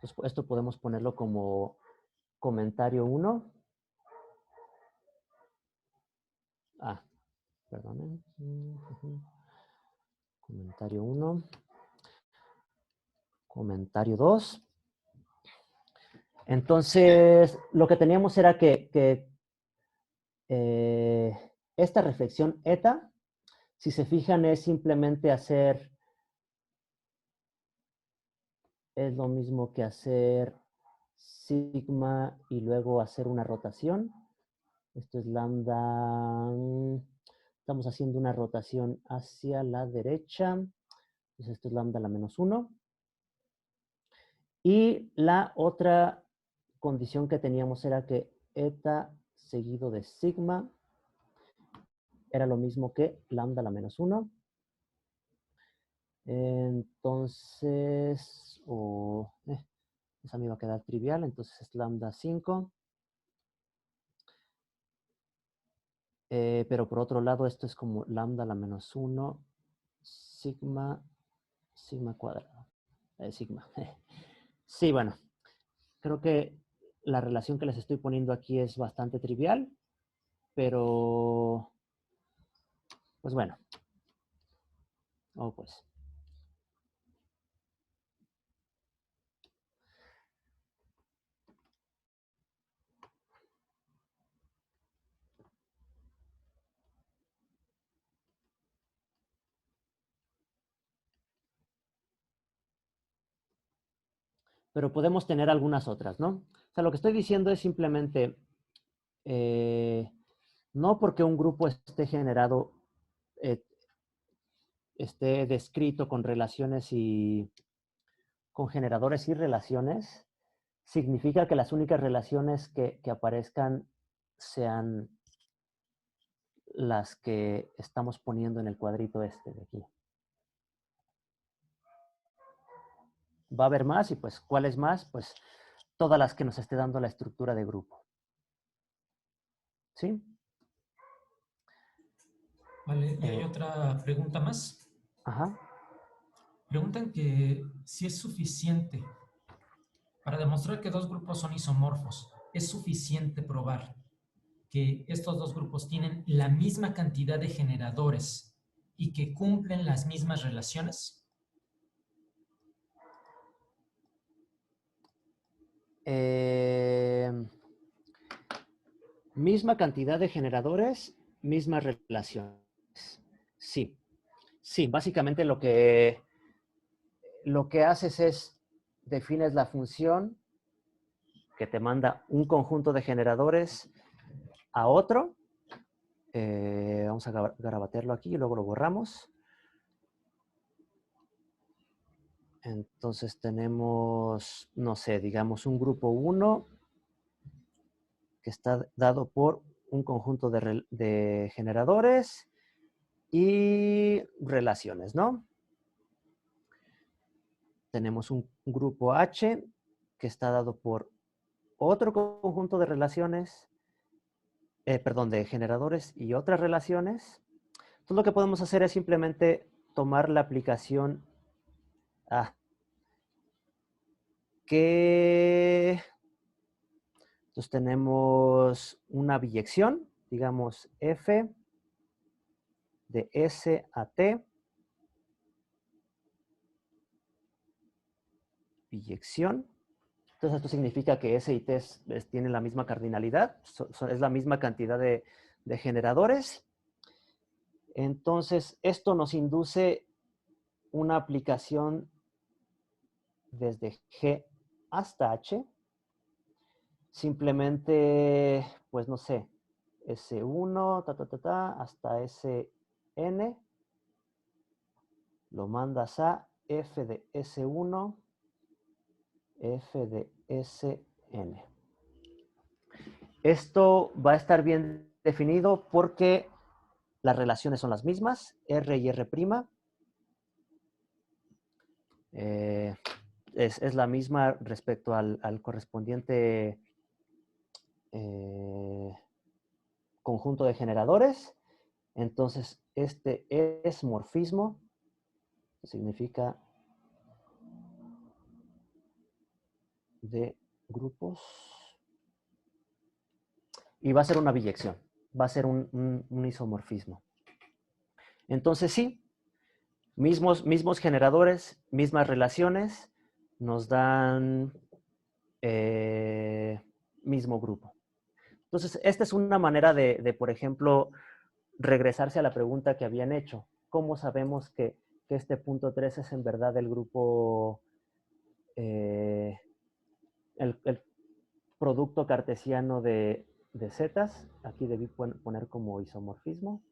pues esto podemos ponerlo como comentario 1. Perdonen. Comentario 1. Comentario 2. Entonces, lo que teníamos era que esta reflexión eta, si se fijan, es simplemente hacer, es lo mismo que hacer sigma y luego hacer una rotación. Esto es lambda. Estamos haciendo una rotación hacia la derecha. Entonces esto es lambda a la menos 1. Y la otra condición que teníamos era que eta seguido de sigma era lo mismo que lambda a la menos 1. Entonces, esa me iba a quedar trivial, entonces es lambda 5. Pero por otro lado, esto es como lambda a la menos 1, sigma cuadrado. Sigma. Sí, bueno, creo que la relación que les estoy poniendo aquí es bastante trivial, pero pues bueno. Pues. Pero podemos tener algunas otras, ¿no? O sea, lo que estoy diciendo es simplemente, no porque un grupo esté generado, esté descrito con relaciones y con generadores y relaciones, significa que las únicas relaciones que aparezcan sean las que estamos poniendo en el cuadrito este de aquí. Va a haber más y pues, ¿cuáles más? Pues todas las que nos esté dando la estructura de grupo. ¿Sí? Vale, y hay otra pregunta más. Ajá. Preguntan que si es suficiente Para demostrar que dos grupos son isomorfos, es suficiente probar que estos dos grupos tienen la misma cantidad de generadores y que cumplen las mismas relaciones. Misma cantidad de generadores, mismas relaciones. Sí, sí, básicamente lo que haces es, defines la función que te manda un conjunto de generadores a otro. Vamos a garabatearlo aquí y luego lo borramos. Entonces tenemos, no sé, digamos un grupo 1 que está dado por un conjunto de generadores y relaciones, ¿no? Tenemos un grupo H que está dado por otro conjunto de relaciones, perdón, de generadores y otras relaciones. Entonces lo que podemos hacer es simplemente tomar la aplicación que entonces tenemos una biyección, digamos F de S a T, biyección. Entonces esto significa que S y T tienen la misma cardinalidad, es la misma cantidad de generadores. Entonces esto nos induce una aplicación desde G hasta H. Simplemente, pues no sé, S1, hasta Sn, lo mandas a F de S1, F de Sn. Esto va a estar bien definido porque las relaciones son las mismas, R y R'. Es la misma respecto al correspondiente conjunto de generadores. Entonces, este es morfismo, que significa de grupos. Y va a ser una biyección, va a ser un isomorfismo. Entonces, sí, mismos generadores, mismas relaciones, nos dan mismo grupo. Entonces, esta es una manera de, por ejemplo, regresarse a la pregunta que habían hecho. ¿Cómo sabemos que este punto 3 es en verdad el grupo, el producto cartesiano de zetas? Aquí debí poner como isomorfismo.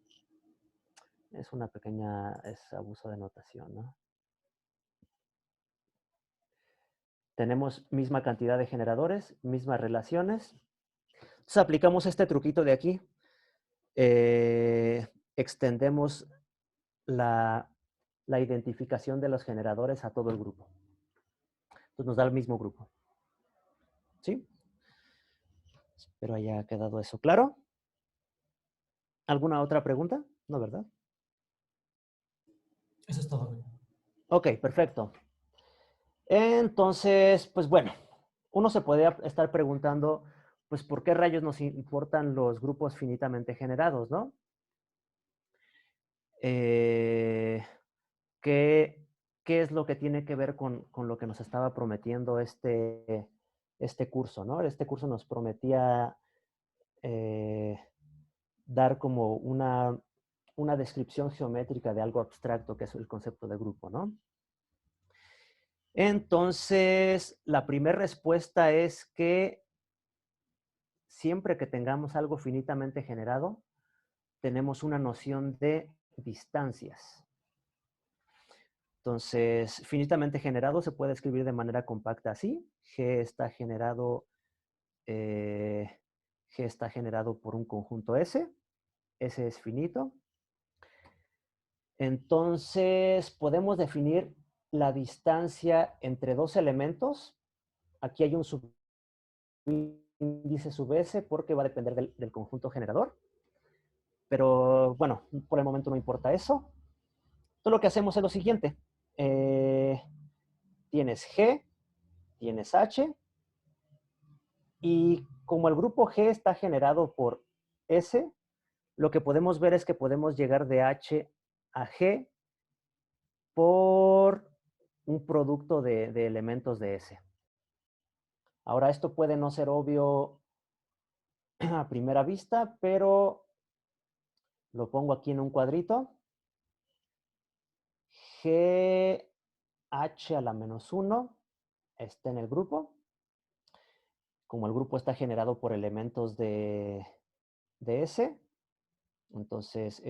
Es una pequeña, es abuso de notación, ¿no? Tenemos misma cantidad de generadores, mismas relaciones. Entonces aplicamos este truquito de aquí. Extendemos la identificación de los generadores a todo el grupo. Entonces nos da el mismo grupo. ¿Sí? Espero haya quedado eso claro. ¿Alguna otra pregunta? No, ¿verdad? Eso es todo. Ok, perfecto. Entonces, pues bueno, uno se puede estar preguntando, pues, ¿por qué rayos nos importan los grupos finitamente generados, no? ¿Qué es lo que tiene que ver con lo que nos estaba prometiendo este curso, ¿no? Este curso nos prometía dar como una descripción geométrica de algo abstracto que es el concepto de grupo, ¿no? Entonces, la primera respuesta es que siempre que tengamos algo finitamente generado, tenemos una noción de distancias. Entonces, finitamente generado se puede escribir de manera compacta así. G está generado por un conjunto S. S es finito. Entonces, podemos definir la distancia entre dos elementos. Aquí hay un subíndice sub S porque va a depender del conjunto generador. Pero bueno, por el momento no importa eso. Entonces lo que hacemos es lo siguiente. Tienes G, tienes H, Y como el grupo G está generado por S, lo que podemos ver es que podemos llegar de H a G por un producto de elementos de S. Ahora, esto puede no ser obvio a primera vista, pero lo pongo aquí en un cuadrito. GH a la menos 1 está en el grupo. Como el grupo está generado por elementos de S, entonces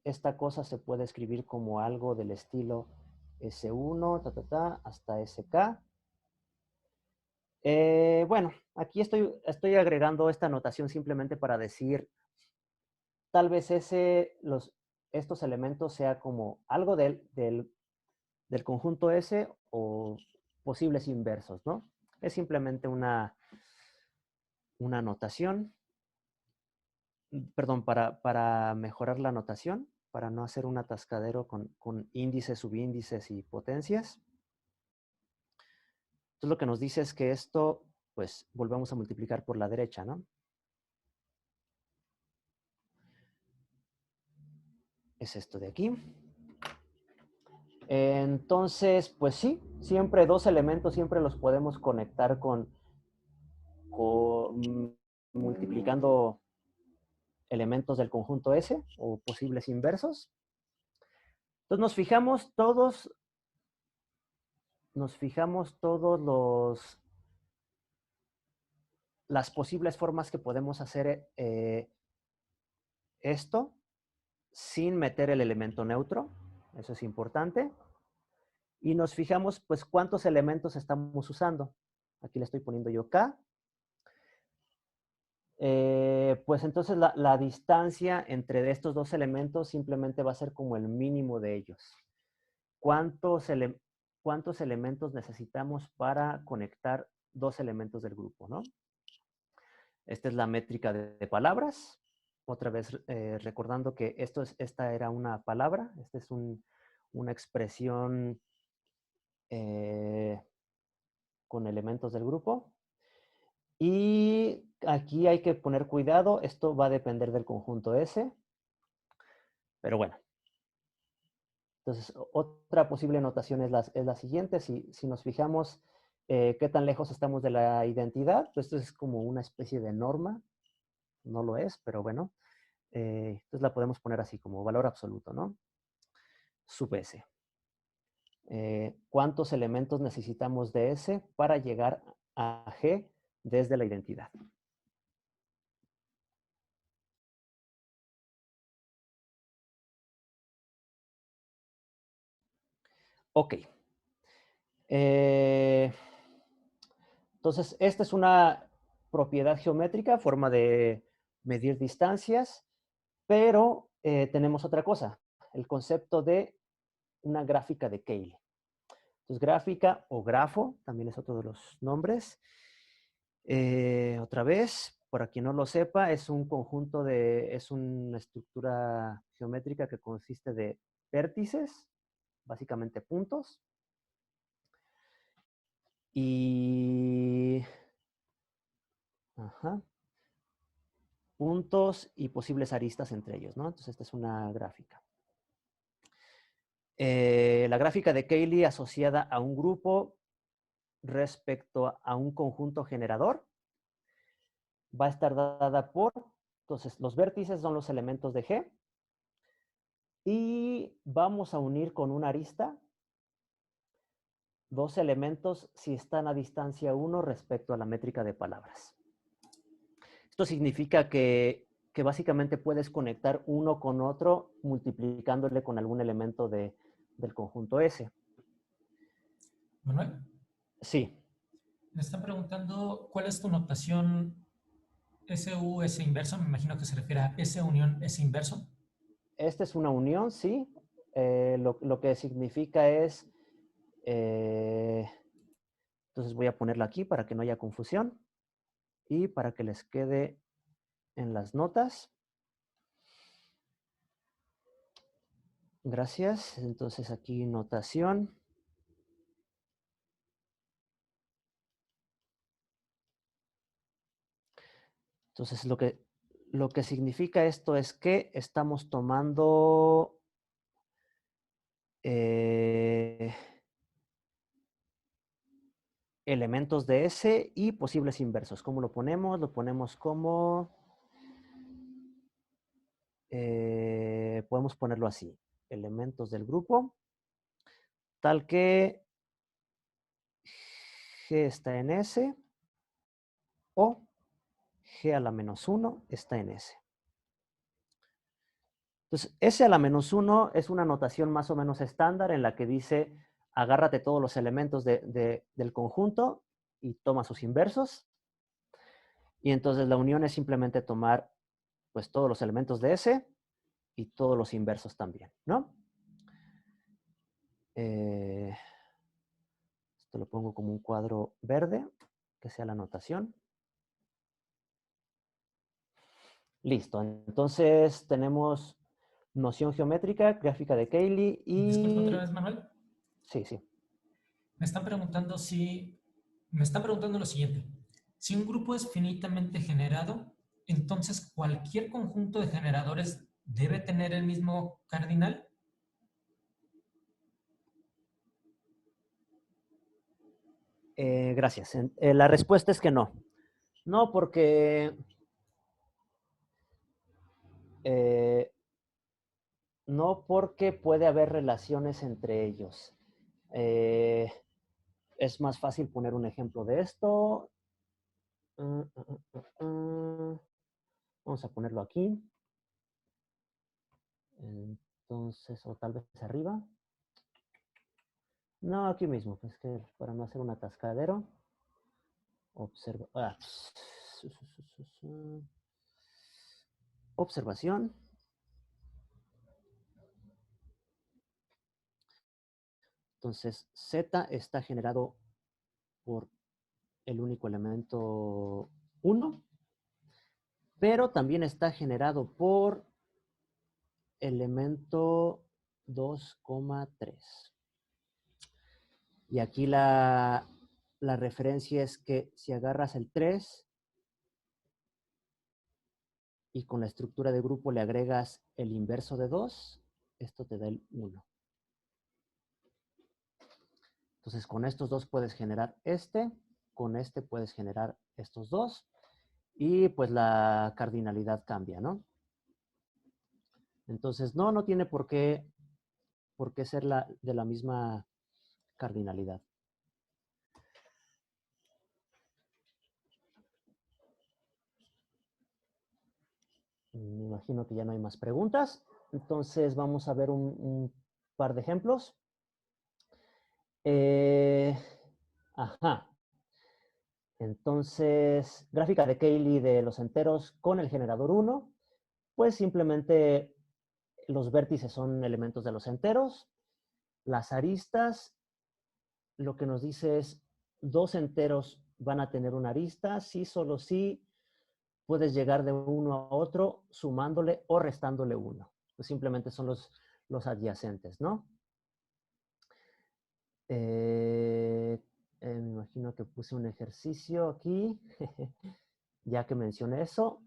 esta cosa se puede escribir como algo del estilo S1, hasta SK. Bueno, aquí estoy agregando esta notación simplemente para decir, tal vez estos elementos sea como algo del conjunto S o posibles inversos, ¿no? Es simplemente una notación, perdón, para mejorar la notación, para no hacer un atascadero con índices, subíndices y potencias. Entonces lo que nos dice es que esto, pues, volvemos a multiplicar por la derecha, ¿no? Es esto de aquí. Entonces, pues sí, siempre dos elementos, siempre los podemos conectar con multiplicando elementos del conjunto S o posibles inversos. Entonces nos fijamos todos las posibles formas que podemos hacer esto sin meter el elemento neutro. Eso es importante. Y nos fijamos, pues, cuántos elementos estamos usando. Aquí le estoy poniendo yo K. Pues entonces la distancia entre estos dos elementos simplemente va a ser como el mínimo de ellos. ¿Cuántos elementos necesitamos para conectar dos elementos del grupo, ¿no? Esta es la métrica de palabras. Otra vez recordando que esta era una palabra. Esta es una expresión con elementos del grupo. Y aquí hay que poner cuidado. Esto va a depender del conjunto S. Pero bueno. Entonces, otra posible notación es la siguiente. Si nos fijamos qué tan lejos estamos de la identidad, pues esto es como una especie de norma. No lo es, pero bueno. Entonces la podemos poner así como valor absoluto, ¿no? Sub S. ¿Cuántos elementos necesitamos de S para llegar a G desde la identidad? Ok. Entonces, esta es una propiedad geométrica, forma de medir distancias, pero tenemos otra cosa, el concepto de una gráfica de Cayley. Entonces, gráfica o grafo, también es otro de los nombres. Otra vez, para quien no lo sepa, es es una estructura geométrica que consiste de vértices, básicamente puntos, y puntos y posibles aristas entre ellos, ¿no? Entonces, esta es una gráfica. La gráfica de Cayley asociada a un grupo respecto a un conjunto generador va a estar dada por, entonces, los vértices son los elementos de G y vamos a unir con una arista dos elementos si están a distancia 1 respecto a la métrica de palabras. Esto significa que básicamente puedes conectar uno con otro multiplicándole con algún elemento del conjunto S. Manuel, Sí. me están preguntando cuál es tu notación SU, S inverso. Me imagino que se refiere a S unión, S inverso. Esta es una unión, sí. Lo que significa es... entonces voy a ponerla aquí para que no haya confusión y para que les quede en las notas. Gracias. Entonces aquí notación. Entonces, lo que significa esto es que estamos tomando elementos de S y posibles inversos. ¿Cómo lo ponemos? Lo ponemos como... podemos ponerlo así. Elementos del grupo, tal que G está en S o G a la menos 1 está en S. Entonces, S a la menos 1 es una notación más o menos estándar en la que dice, agárrate todos los elementos del conjunto y toma sus inversos. Y entonces la unión es simplemente tomar pues todos los elementos de S y todos los inversos también, ¿no? Esto lo pongo como un cuadro verde, que sea la notación. Listo, entonces tenemos noción geométrica, gráfica de Cayley Disculpa otra y... vez, Manuel. Sí, sí. Me están preguntando me están preguntando lo siguiente. Si un grupo es finitamente generado, entonces cualquier conjunto de generadores debe tener el mismo cardinal. Gracias. La respuesta es que no. No, porque no porque puede haber relaciones entre ellos. Es más fácil poner un ejemplo de esto. Vamos a ponerlo aquí. Entonces, o tal vez arriba. No, aquí mismo, pues que para no hacer un atascadero. Observación. Entonces, Z está generado por el único elemento 1, pero también está generado por elemento 2,3. Y aquí la referencia es que si agarras el 3 y con la estructura de grupo le agregas el inverso de 2, esto te da el 1. Entonces, con estos dos puedes generar con este puedes generar estos dos, y pues la cardinalidad cambia, ¿no? Entonces, no tiene por qué ser de la misma cardinalidad. Me imagino que ya no hay más preguntas. Entonces, vamos a ver un par de ejemplos. Ajá. Entonces, gráfica de Cayley de los enteros con el generador 1, pues simplemente los vértices son elementos de los enteros. Las aristas, lo que nos dice es, dos enteros van a tener una arista, sí, solo sí, puedes llegar de uno a otro sumándole o restándole uno. Pues simplemente son los adyacentes, ¿no? Me imagino que puse un ejercicio aquí, ya que mencioné eso.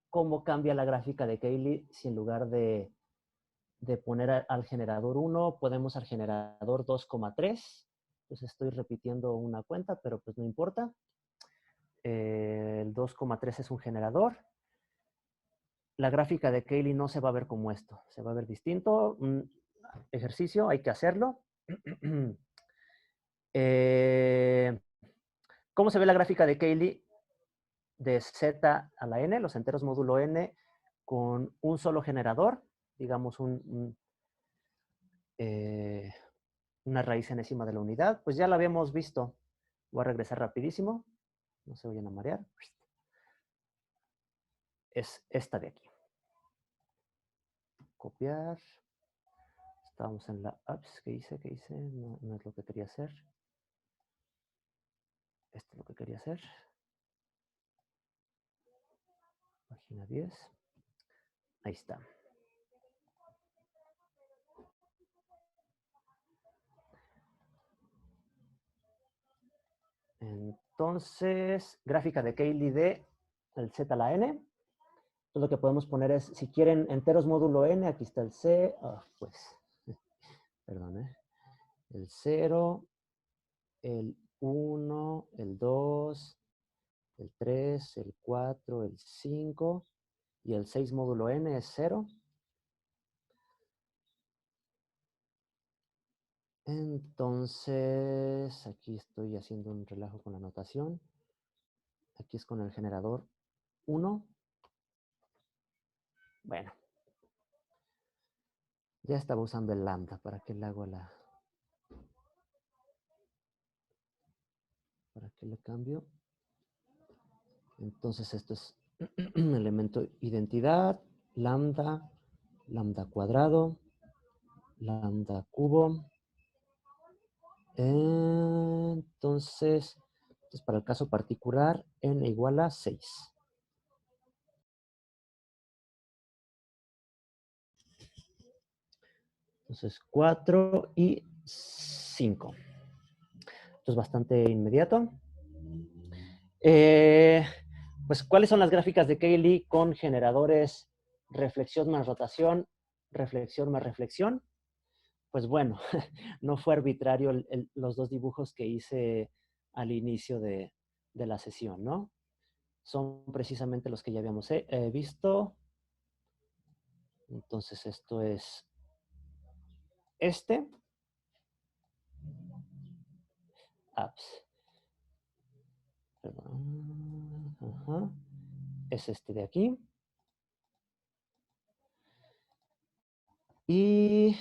¿Cómo cambia la gráfica de Cayley si en lugar de poner al generador 1, podemos al generador 2,3? Pues estoy repitiendo una cuenta, pero pues no importa. El 2,3 es un generador. La gráfica de Cayley no se va a ver como esto, se va a ver distinto. Un ejercicio, hay que hacerlo. ¿Cómo se ve la gráfica de Cayley de Z a la N, los enteros módulo N, con un solo generador? Digamos una raíz enésima de la unidad. Pues ya la habíamos visto. Voy a regresar rapidísimo. No se vayan a marear. Es esta de aquí. Copiar. Estábamos en la apps. ¿Qué hice? No es lo que quería hacer. Esto es lo que quería hacer. Página 10. Ahí está. Entonces, gráfica de Cayley de el z a la n. Entonces lo que podemos poner es, si quieren enteros módulo n, aquí está el c, pues, perdón, el 0, el 1, el 2, el 3, el 4, el 5 y el 6 módulo n es 0. Entonces, aquí estoy haciendo un relajo con la notación. Aquí es con el generador 1. Bueno, ya estaba usando el lambda. ¿Para qué le hago la...? ¿Para qué le cambio? Entonces, esto es elemento identidad, lambda, lambda cuadrado, lambda cubo. Entonces, para el caso particular, n igual a 6. Entonces, 4 y 5. Esto es bastante inmediato. Pues, ¿cuáles son las gráficas de Cayley con generadores reflexión más rotación, reflexión más reflexión? Pues bueno, no fue arbitrario los dos dibujos que hice al inicio de la sesión, ¿no? Son precisamente los que ya habíamos visto. Entonces, esto es este. Perdón. Ajá. Es este de aquí. Y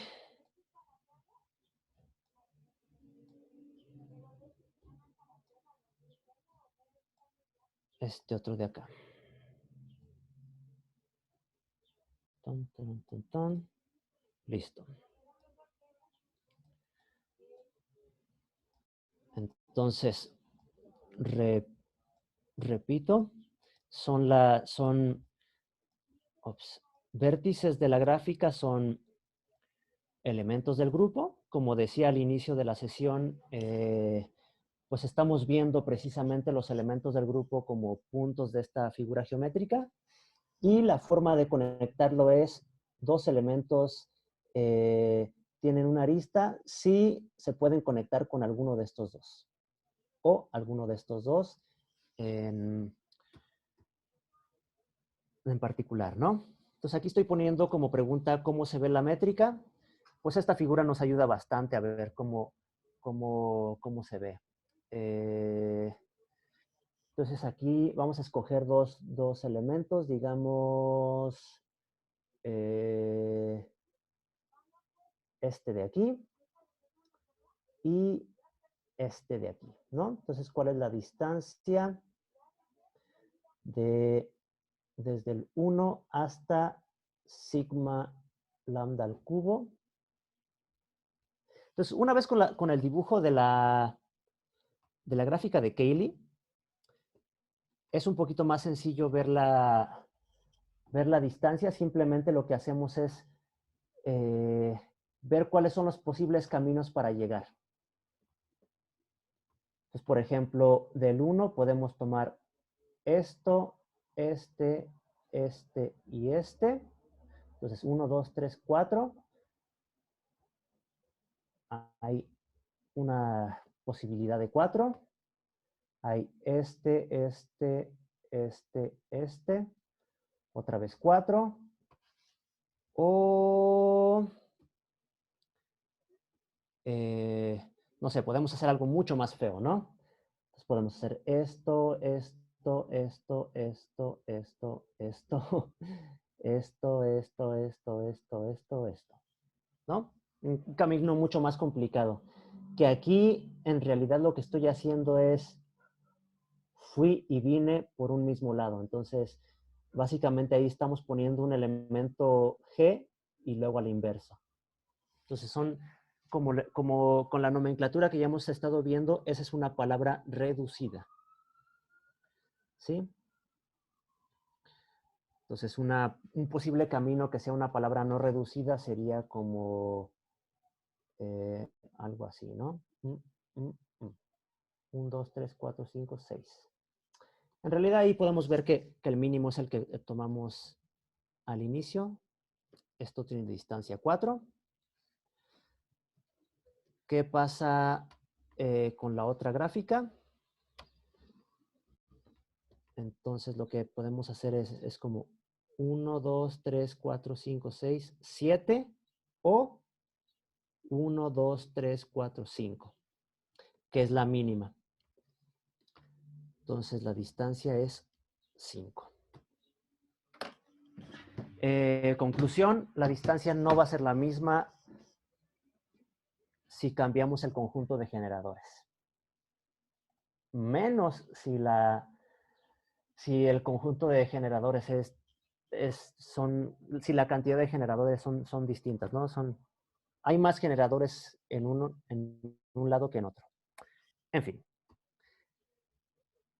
este otro de acá. Ton, ton, ton, ton. Listo. Entonces, repito, vértices de la gráfica son elementos del grupo. Como decía al inicio de la sesión, pues estamos viendo precisamente los elementos del grupo como puntos de esta figura geométrica. Y la forma de conectarlo es dos elementos tienen una arista si se pueden conectar con alguno de estos dos. O alguno de estos dos en particular, ¿no? Entonces aquí estoy poniendo como pregunta cómo se ve la métrica. Pues esta figura nos ayuda bastante a ver cómo se ve. Entonces aquí vamos a escoger dos elementos, digamos, este de aquí y este de aquí, ¿no? Entonces, ¿cuál es la distancia desde el 1 hasta sigma lambda al cubo? Entonces, una vez con el dibujo de la gráfica de Cayley, es un poquito más sencillo ver la distancia. Simplemente lo que hacemos es ver cuáles son los posibles caminos para llegar. Entonces, por ejemplo, del 1 podemos tomar esto, este y este. Entonces, 1, 2, 3, 4. Hay una posibilidad de 4. Hay este. Otra vez 4. O, no sé, podemos hacer algo mucho más feo, ¿no? Entonces podemos hacer esto, esto, ¿no? Un camino mucho más complicado. Que aquí, en realidad, lo que estoy haciendo es fui y vine por un mismo lado. Entonces, básicamente ahí estamos poniendo un elemento G y luego a la inversa. Entonces, son como con la nomenclatura que ya hemos estado viendo, esa es una palabra reducida. ¿Sí? Entonces, un posible camino que sea una palabra no reducida sería como algo así, ¿no? 1, 2, 3, 4, 5, 6. En realidad ahí podemos ver que el mínimo es el que tomamos al inicio. Esto tiene distancia 4. ¿Qué pasa con la otra gráfica? Entonces lo que podemos hacer es como 1, 2, 3, 4, 5, 6, 7 o 1, 2, 3, 4, 5, que es la mínima. Entonces la distancia es 5. Conclusión, la distancia no va a ser la misma si cambiamos el conjunto de generadores. Menos si el conjunto de generadores si la cantidad de generadores son distintas, ¿no? Hay más generadores en un lado que en otro. En fin.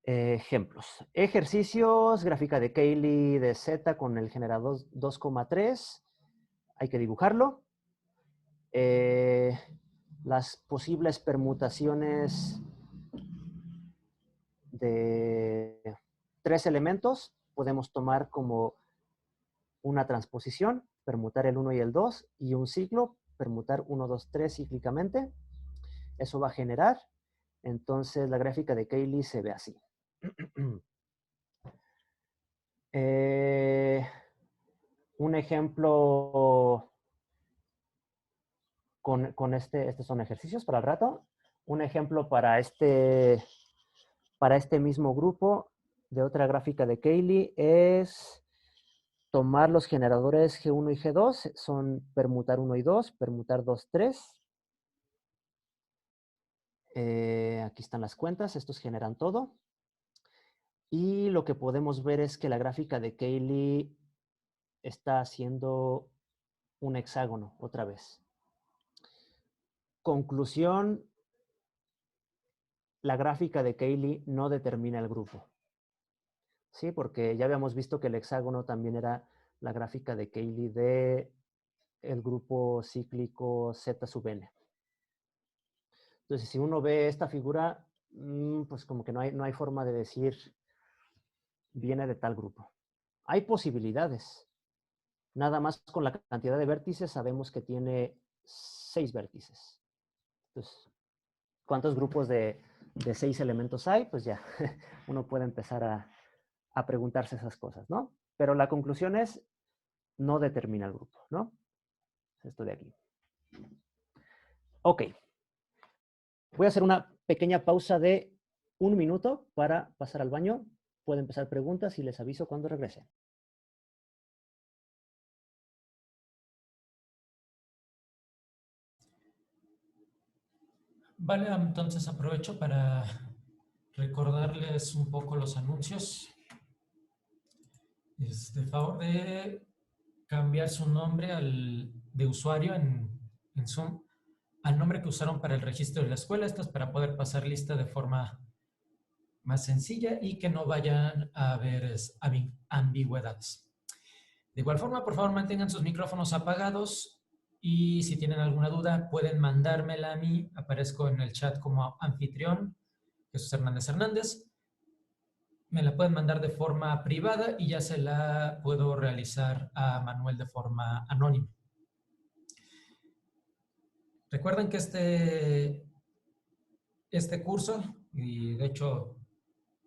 Ejemplos. Ejercicios, gráfica de Cayley de Z con el generador 2,3. Hay que dibujarlo. Las posibles permutaciones de 3 elementos podemos tomar como una transposición, permutar el 1 y el 2, y un ciclo, permutar 1, 2, 3 cíclicamente. Eso va a generar. Entonces la gráfica de Cayley se ve así. Un ejemplo con estos son ejercicios para el rato. Un ejemplo para este mismo grupo de otra gráfica de Cayley es tomar los generadores G1 y G2, son permutar 1 y 2, permutar 2, 3. Aquí están las cuentas, estos generan todo. Y lo que podemos ver es que la gráfica de Cayley está haciendo un hexágono otra vez. Conclusión, la gráfica de Cayley no determina el grupo. Sí, porque ya habíamos visto que el hexágono también era la gráfica de Cayley de el grupo cíclico Z sub n. Entonces, si uno ve esta figura, pues como que no hay forma de decir viene de tal grupo. Hay posibilidades. Nada más con la cantidad de vértices sabemos que tiene 6 vértices. Entonces, ¿cuántos grupos de 6 elementos hay? Pues ya, uno puede empezar a preguntarse esas cosas, ¿no? Pero la conclusión es, no determina el grupo, ¿no? Esto de aquí. Ok. Voy a hacer una pequeña pausa de 1 minuto para pasar al baño. Pueden empezar preguntas y les aviso cuando regrese. Vale, entonces aprovecho para recordarles un poco los anuncios. Favor de cambiar su nombre de usuario en Zoom al nombre que usaron para el registro de la escuela. Esto es para poder pasar lista de forma más sencilla y que no vayan a haber ambigüedades. De igual forma, por favor, mantengan sus micrófonos apagados y si tienen alguna duda pueden mandármela a mí. Aparezco en el chat como anfitrión, Jesús Hernández Hernández. Me la pueden mandar de forma privada y ya se la puedo realizar a Manuel de forma anónima. Recuerden que este curso, y de hecho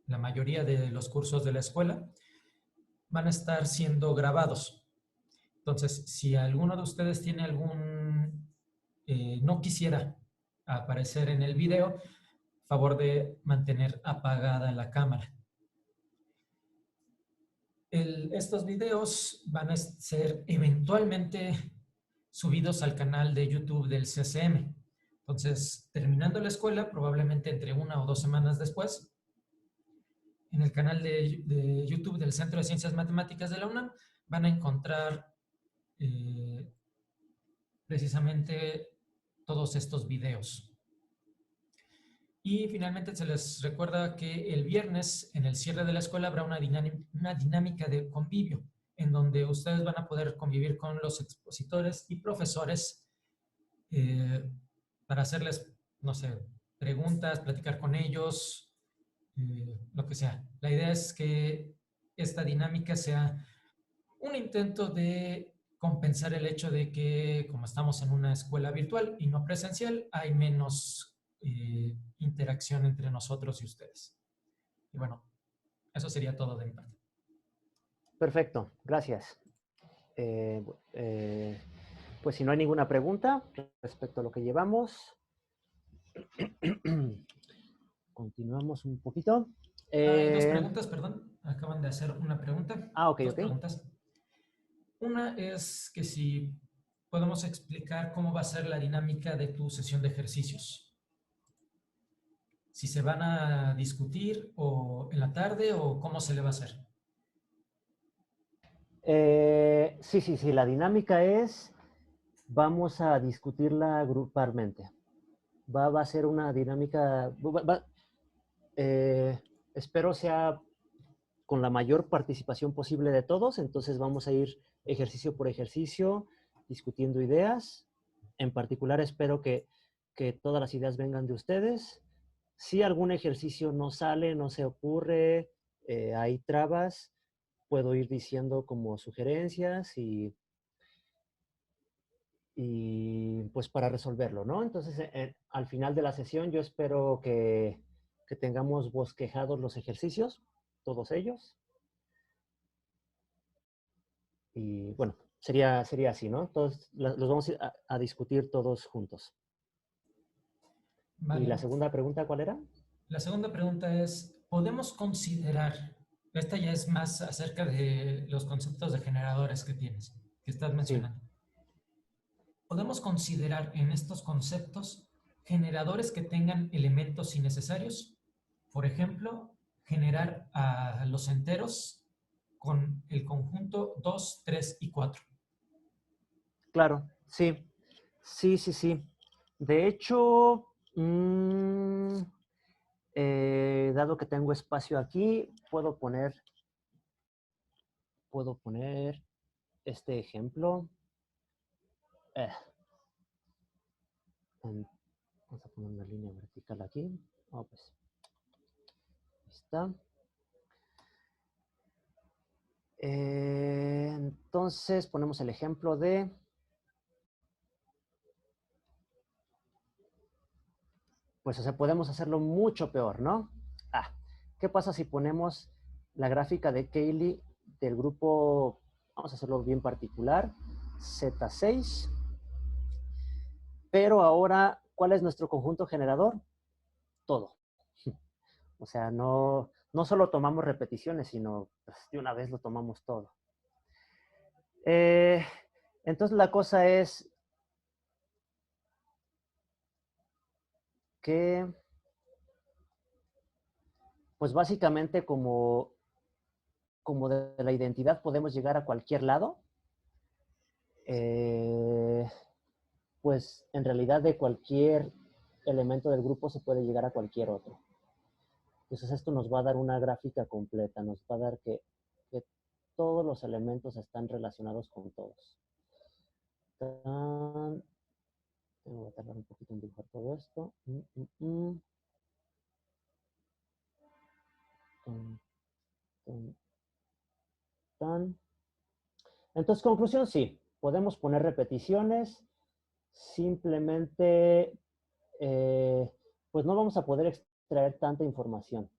la mayoría de los cursos de la escuela, van a estar siendo grabados. Entonces, si alguno de ustedes tiene no quisiera aparecer en el video, favor de mantener apagada la cámara. Estos videos van a ser eventualmente subidos al canal de YouTube del CCM. Entonces, terminando la escuela, probablemente entre 1 o 2 semanas después, en el canal de YouTube del Centro de Ciencias Matemáticas de la UNAM, van a encontrar precisamente todos estos videos. Y finalmente se les recuerda que el viernes, en el cierre de la escuela, habrá una dinámica de convivio, en donde ustedes van a poder convivir con los expositores y profesores para hacerles, no sé, preguntas, platicar con ellos, lo que sea. La idea es que esta dinámica sea un intento de compensar el hecho de que como estamos en una escuela virtual y no presencial, hay menos interacción entre nosotros y ustedes. Y bueno, eso sería todo de mi parte. Perfecto, gracias. Eh, eh, pues si no hay ninguna pregunta respecto a lo que llevamos, continuamos un poquito. Hay dos preguntas, perdón. Acaban de hacer una pregunta. Ok, Dos ok. preguntas. Una es que si podemos explicar cómo va a ser la dinámica de tu sesión de ejercicios. Si se van a discutir o en la tarde o cómo se le va a hacer. Sí. La dinámica es, vamos a discutirla grupalmente. Va a ser una dinámica, eh, espero sea con la mayor participación posible de todos, entonces vamos a ir ejercicio por ejercicio, discutiendo ideas. En particular espero que todas las ideas vengan de ustedes. Si algún ejercicio no sale, no se ocurre, hay trabas, puedo ir diciendo como sugerencias y pues para resolverlo, ¿no? Entonces, al final de la sesión yo espero que tengamos bosquejados los ejercicios, todos ellos. Y bueno, sería así, ¿no? Todos los vamos a discutir todos juntos. ¿Y la Vale. segunda pregunta cuál era? La segunda pregunta es, ¿podemos considerar, esta ya es más acerca de los conceptos de generadores que tienes, que estás Sí. mencionando? ¿Podemos considerar en estos conceptos generadores que tengan elementos innecesarios? Por ejemplo, generar a los enteros con el conjunto 2, 3 y 4. Claro, sí. Sí. De hecho, dado que tengo espacio aquí, puedo poner este ejemplo. Eh, vamos a poner una línea vertical aquí. Oh, pues, ahí está. Entonces ponemos el ejemplo de, pues o sea, podemos hacerlo mucho peor, ¿no? ¿Qué pasa si ponemos la gráfica de Cayley del grupo, vamos a hacerlo bien particular, Z6, pero ahora, ¿cuál es nuestro conjunto generador? Todo. O sea, no solo tomamos repeticiones, sino pues, de una vez lo tomamos todo. Entonces la cosa es que, pues básicamente como de la identidad podemos llegar a cualquier lado, pues en realidad de cualquier elemento del grupo se puede llegar a cualquier otro. Entonces esto nos va a dar una gráfica completa, nos va a dar que todos los elementos están relacionados con todos. Voy a tardar un poquito en dibujar todo esto. Entonces, conclusión, sí, podemos poner repeticiones, simplemente, pues no vamos a poder extraer tanta información.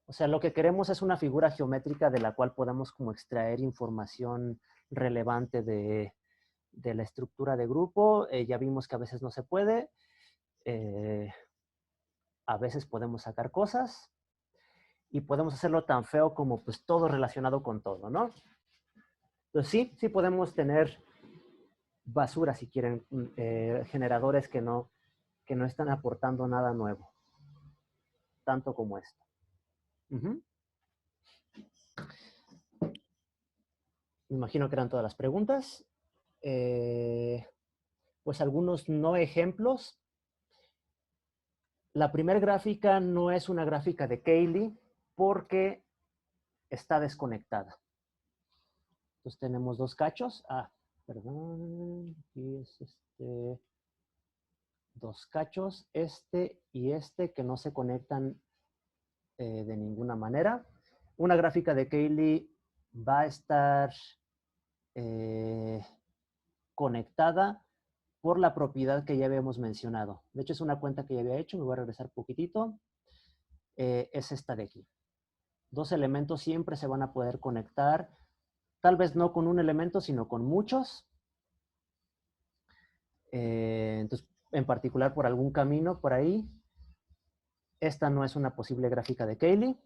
O sea, lo que queremos es una figura geométrica de la cual podamos como extraer información relevante de la estructura de grupo. Ya vimos que a veces no se puede, a veces podemos sacar cosas y podemos hacerlo tan feo como pues todo relacionado con todo, ¿no? Entonces sí podemos tener basura, si quieren, generadores que no están aportando nada nuevo, tanto como esto. Me imagino que eran todas las preguntas. Pues algunos no ejemplos. La primera gráfica no es una gráfica de Cayley porque está desconectada. Entonces tenemos dos cachos. Perdón. Aquí es dos cachos, este y este, que no se conectan de ninguna manera. Una gráfica de Cayley va a estar conectada por la propiedad que ya habíamos mencionado. De hecho, es una cuenta que ya había hecho. Me voy a regresar un poquitito. Es esta de aquí. Dos elementos siempre se van a poder conectar, tal vez no con un elemento, sino con muchos. Entonces, en particular por algún camino por ahí. Esta no es una posible gráfica de Cayley.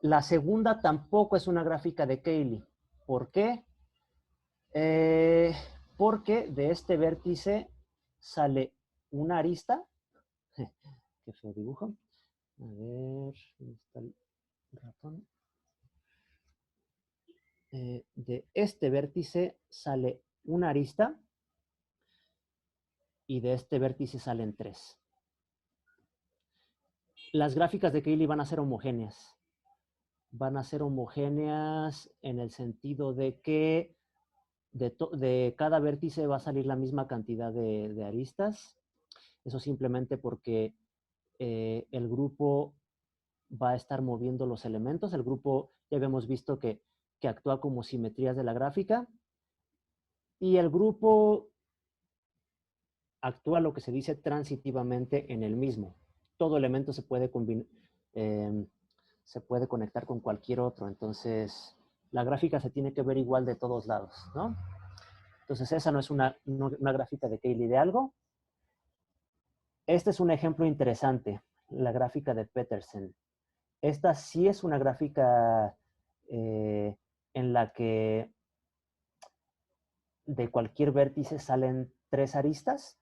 La segunda tampoco es una gráfica de Cayley. ¿Por qué? Porque de este vértice sale una arista. Qué feo dibujo. A ver, ¿dónde está el ratón? De este vértice sale una arista y de este vértice salen tres. Las gráficas de Cayley van a ser homogéneas. Van a ser homogéneas en el sentido de que de cada vértice va a salir la misma cantidad de aristas. Eso simplemente porque el grupo va a estar moviendo los elementos. El grupo ya habíamos visto que actúa como simetrías de la gráfica. Y el grupo actúa lo que se dice transitivamente en el mismo. Todo elemento se puede conectar con cualquier otro. Entonces, la gráfica se tiene que ver igual de todos lados, ¿no? Entonces, esa no es una gráfica de Cayley de algo. Este es un ejemplo interesante, la gráfica de Petersen. Esta sí es una gráfica en la que de cualquier vértice salen tres aristas.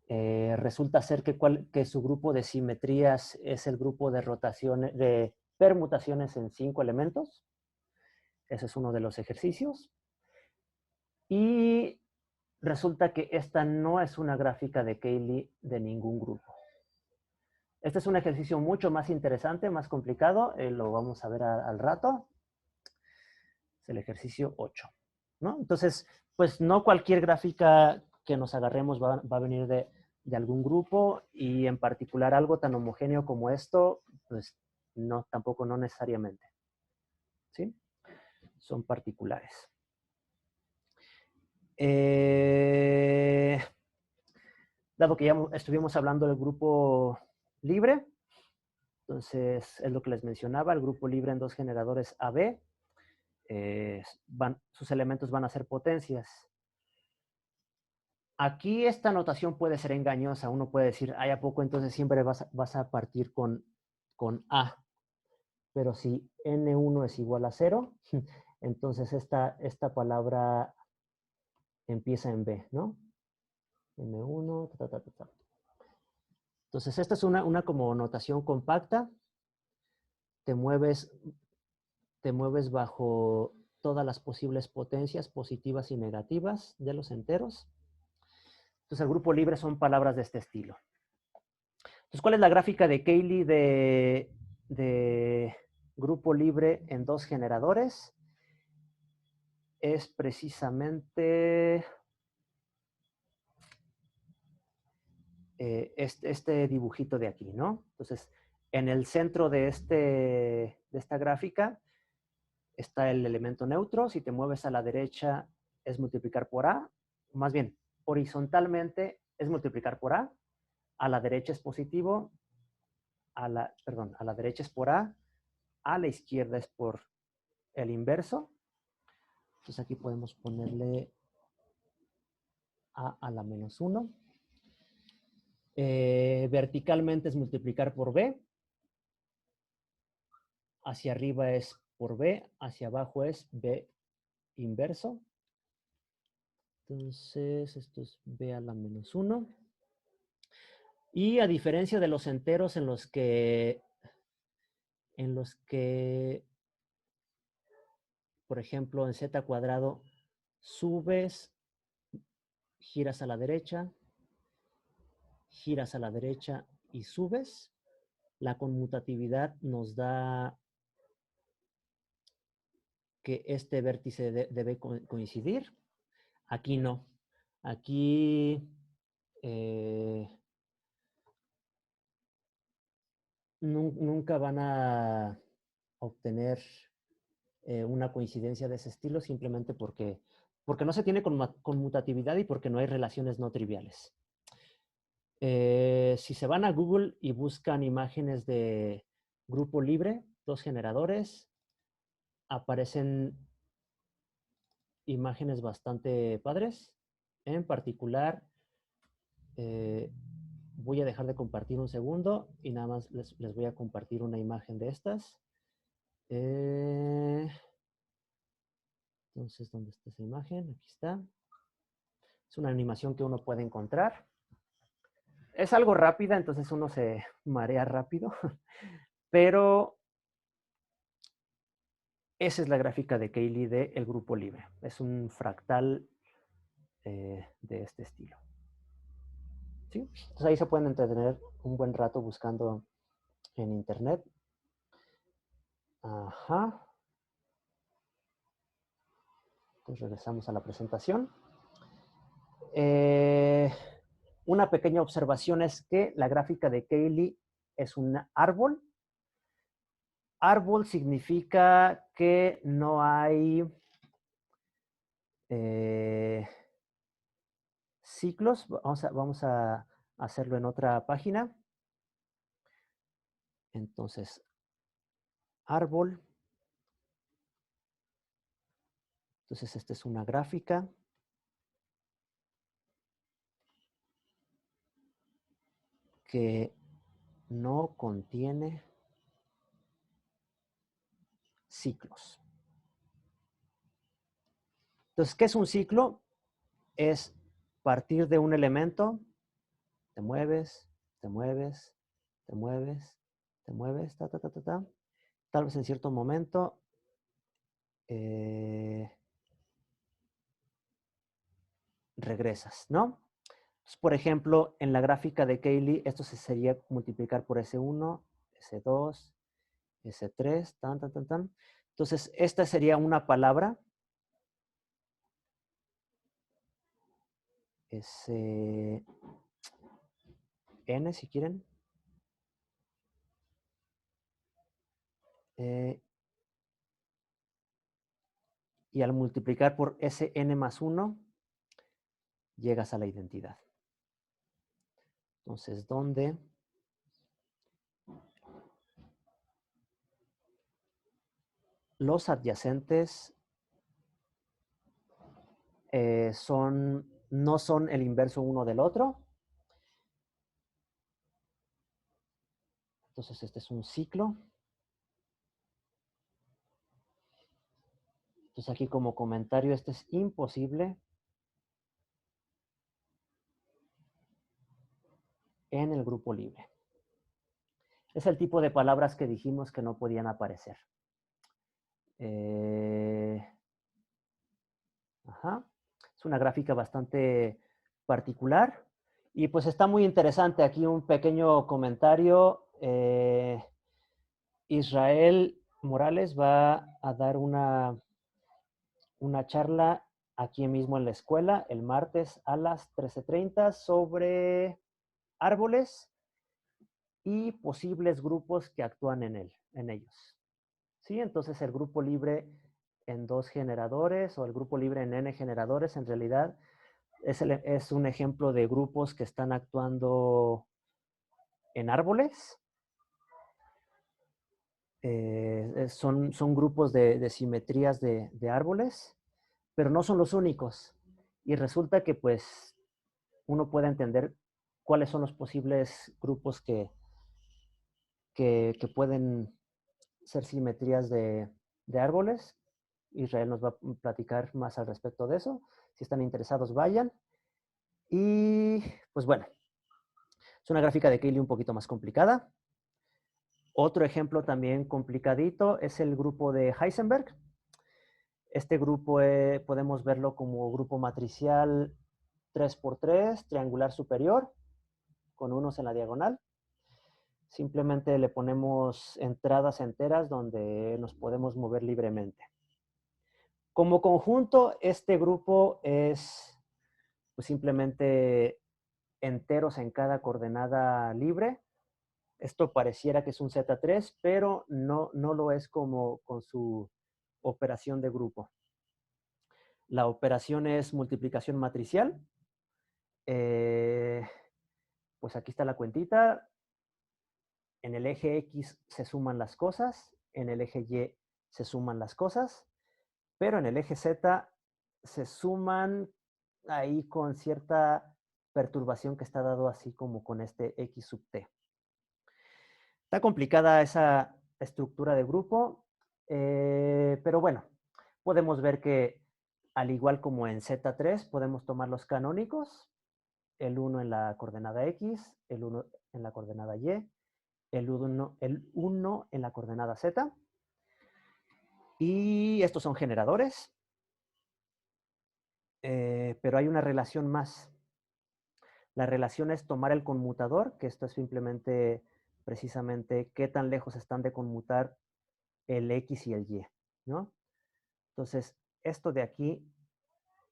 Resulta ser que su grupo de simetrías es el grupo de rotaciones, de permutaciones en 5 elementos. Ese es uno de los ejercicios. Y resulta que esta no es una gráfica de Cayley de ningún grupo. Este es un ejercicio mucho más interesante, más complicado. Lo vamos a ver al rato. Es el ejercicio 8, ¿no? Entonces, pues no cualquier gráfica que nos agarremos va a venir de algún grupo, y en particular algo tan homogéneo como esto, pues no, tampoco, no necesariamente. ¿Sí? Son particulares. Dado que ya estuvimos hablando del grupo libre, entonces es lo que les mencionaba, el grupo libre en dos generadores AB, sus elementos van a ser potencias. Aquí esta notación puede ser engañosa. Uno puede decir, ¿a poco entonces siempre vas a partir con A? Pero si N1 es igual a 0, entonces esta palabra empieza en B, ¿no? N1, ta, ta, ta, ta. Entonces esta es una como notación compacta. Te mueves bajo todas las posibles potencias positivas y negativas de los enteros. Entonces el grupo libre son palabras de este estilo. Entonces, ¿cuál es la gráfica de Cayley de grupo libre en dos generadores? Es precisamente este dibujito de aquí, ¿no? Entonces, en el centro de esta gráfica está el elemento neutro. Si te mueves a la derecha es multiplicar por A. Más bien, horizontalmente es multiplicar por A. A la derecha es positivo. A la derecha es por A. A la izquierda es por el inverso. Entonces aquí podemos ponerle a la menos 1. Verticalmente es multiplicar por B. Hacia arriba es por B. Hacia abajo es B inverso. Entonces esto es B a la menos 1. Y a diferencia de los enteros en los que por ejemplo, en z cuadrado subes, giras a la derecha y subes, la conmutatividad nos da que este vértice debe coincidir. Aquí no. Aquí nunca van a obtener una coincidencia de ese estilo simplemente porque no se tiene conmutatividad y porque no hay relaciones no triviales. Si se van a Google y buscan imágenes de grupo libre, 2 generadores, aparecen imágenes bastante padres. En particular, voy a dejar de compartir un segundo y nada más les voy a compartir una imagen de estas. Entonces, ¿dónde está esa imagen? Aquí está. Es una animación que uno puede encontrar. Es algo rápida, entonces uno se marea rápido, pero esa es la gráfica de Cayley del grupo libre. Es un fractal de este estilo. ¿Sí? Entonces ahí se pueden entretener un buen rato buscando en internet. Ajá. Entonces regresamos a la presentación. Una pequeña observación es que la gráfica de Cayley es un árbol. Árbol significa que no hay ciclos. Vamos a hacerlo en otra página. Entonces, árbol. Entonces, esta es una gráfica. Que no contiene ciclos. Entonces, ¿qué es un ciclo? Es partir de un elemento, te mueves, te mueves, te mueves, te mueves, ta, ta, ta, ta, ta. Tal vez en cierto momento regresas, ¿no? Entonces, por ejemplo, en la gráfica de Cayley, esto sería multiplicar por S1, S2, S3, tan, tan, tan, tan. Entonces, esta sería una palabra. S N, si quieren. Y al multiplicar por Sn más 1, llegas a la identidad. Entonces, ¿dónde? Los adyacentes no son el inverso uno del otro. Entonces, este es un ciclo. Entonces, aquí como comentario, este es imposible en el grupo libre. Es el tipo de palabras que dijimos que no podían aparecer. Ajá. Es una gráfica bastante particular. Y pues está muy interesante. Aquí un pequeño comentario. Israel Morales va a dar una charla aquí mismo en la escuela el martes a las 13:30 sobre árboles y posibles grupos que actúan en ellos. ¿Sí? Entonces el grupo libre en 2 generadores o el grupo libre en n generadores en realidad es un ejemplo de grupos que están actuando en árboles. Son grupos de simetrías de árboles, pero no son los únicos. Y resulta que pues uno puede entender cuáles son los posibles grupos que pueden ser simetrías de árboles. Israel nos va a platicar más al respecto de eso. Si están interesados, vayan. Y pues bueno, es una gráfica de Cayley un poquito más complicada. Otro ejemplo también complicadito es el grupo de Heisenberg. Este grupo podemos verlo como grupo matricial 3×3, triangular superior, con unos en la diagonal. Simplemente le ponemos entradas enteras donde nos podemos mover libremente. Como conjunto, este grupo es pues, simplemente enteros en cada coordenada libre, Esto pareciera que es un Z3, pero no lo es como con su operación de grupo. La operación es multiplicación matricial. Pues aquí está la cuentita. En el eje X se suman las cosas, en el eje Y se suman las cosas, pero en el eje Z se suman ahí con cierta perturbación que está dado así como con este X sub T. Está complicada esa estructura de grupo, pero bueno, podemos ver que al igual como en Z3 podemos tomar los canónicos, el 1 en la coordenada X, el 1 en la coordenada Y, el 1 en la coordenada Z. Y estos son generadores, pero hay una relación más. La relación es tomar el conmutador, que esto es simplemente, precisamente, qué tan lejos están de conmutar el X y el Y, ¿no? Entonces, esto de aquí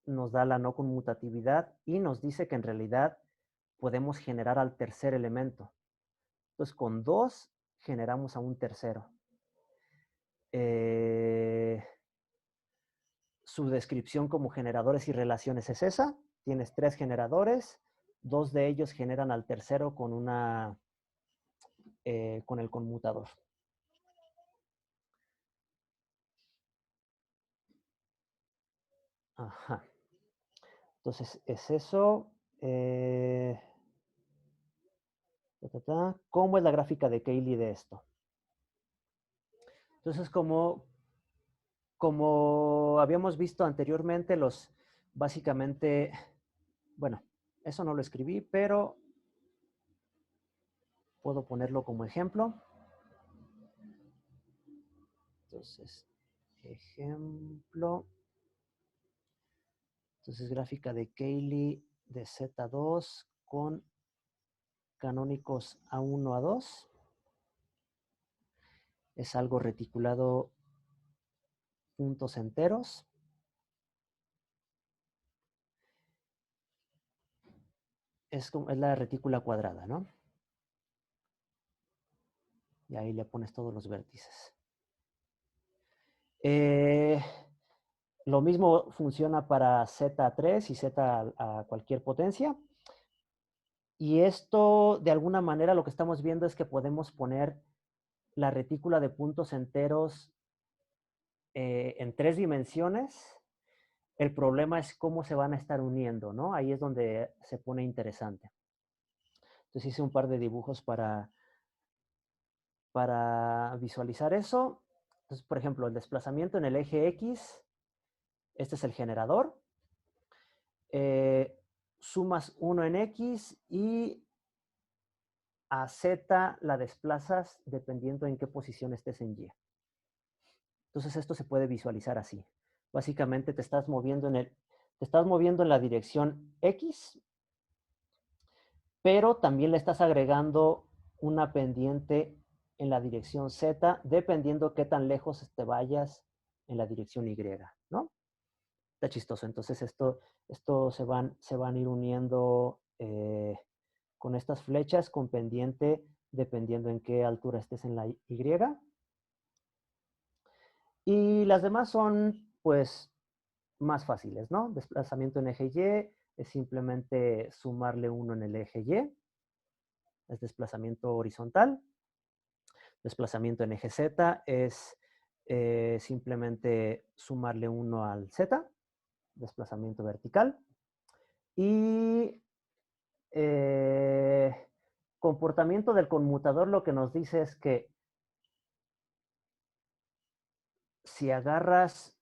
nos da la no conmutatividad y nos dice que en realidad podemos generar al tercer elemento. Entonces, con 2 generamos a un tercero. Su descripción como generadores y relaciones es esa. Tienes 3 generadores, 2 de ellos generan al tercero con con el conmutador. Ajá. Entonces, es eso. ¿Cómo es la gráfica de Cayley de esto? Entonces, como habíamos visto anteriormente, básicamente, bueno, eso no lo escribí, pero puedo ponerlo como ejemplo. Entonces, ejemplo. Entonces, gráfica de Cayley de Z2 con canónicos A1, A2. Es algo reticulado puntos enteros. Es la retícula cuadrada, ¿no? Y ahí le pones todos los vértices. Lo mismo funciona para Z3 y Z a cualquier potencia. Y esto, de alguna manera, lo que estamos viendo es que podemos poner la retícula de puntos enteros en 3 dimensiones. El problema es cómo se van a estar uniendo, ¿no? Ahí es donde se pone interesante. Entonces hice un par de dibujos para visualizar eso. Entonces, por ejemplo, el desplazamiento en el eje X, este es el generador. Sumas 1 en X y a Z la desplazas dependiendo en qué posición estés en Y. Entonces esto se puede visualizar así. Básicamente te estás moviendo en la dirección X, pero también le estás agregando una pendiente en la dirección Z, dependiendo qué tan lejos te vayas en la dirección Y, ¿no? Está chistoso. Entonces esto se van a ir uniendo con estas flechas con pendiente dependiendo en qué altura estés en la Y. Y las demás son, pues, más fáciles, ¿no? Desplazamiento en eje Y es simplemente sumarle 1 en el eje Y. Es desplazamiento horizontal. Desplazamiento en eje Z es simplemente sumarle 1 al Z. Desplazamiento vertical. Y comportamiento del conmutador lo que nos dice es que si agarras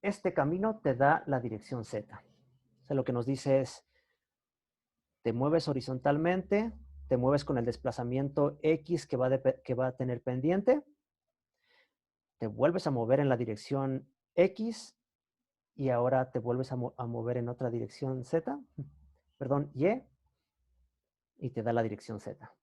este camino te da la dirección Z. O sea, lo que nos dice es, te mueves horizontalmente, te mueves con el desplazamiento X que va a tener pendiente, te vuelves a mover en la dirección X y ahora te vuelves a mover en otra dirección Z, perdón, y te da la dirección Z.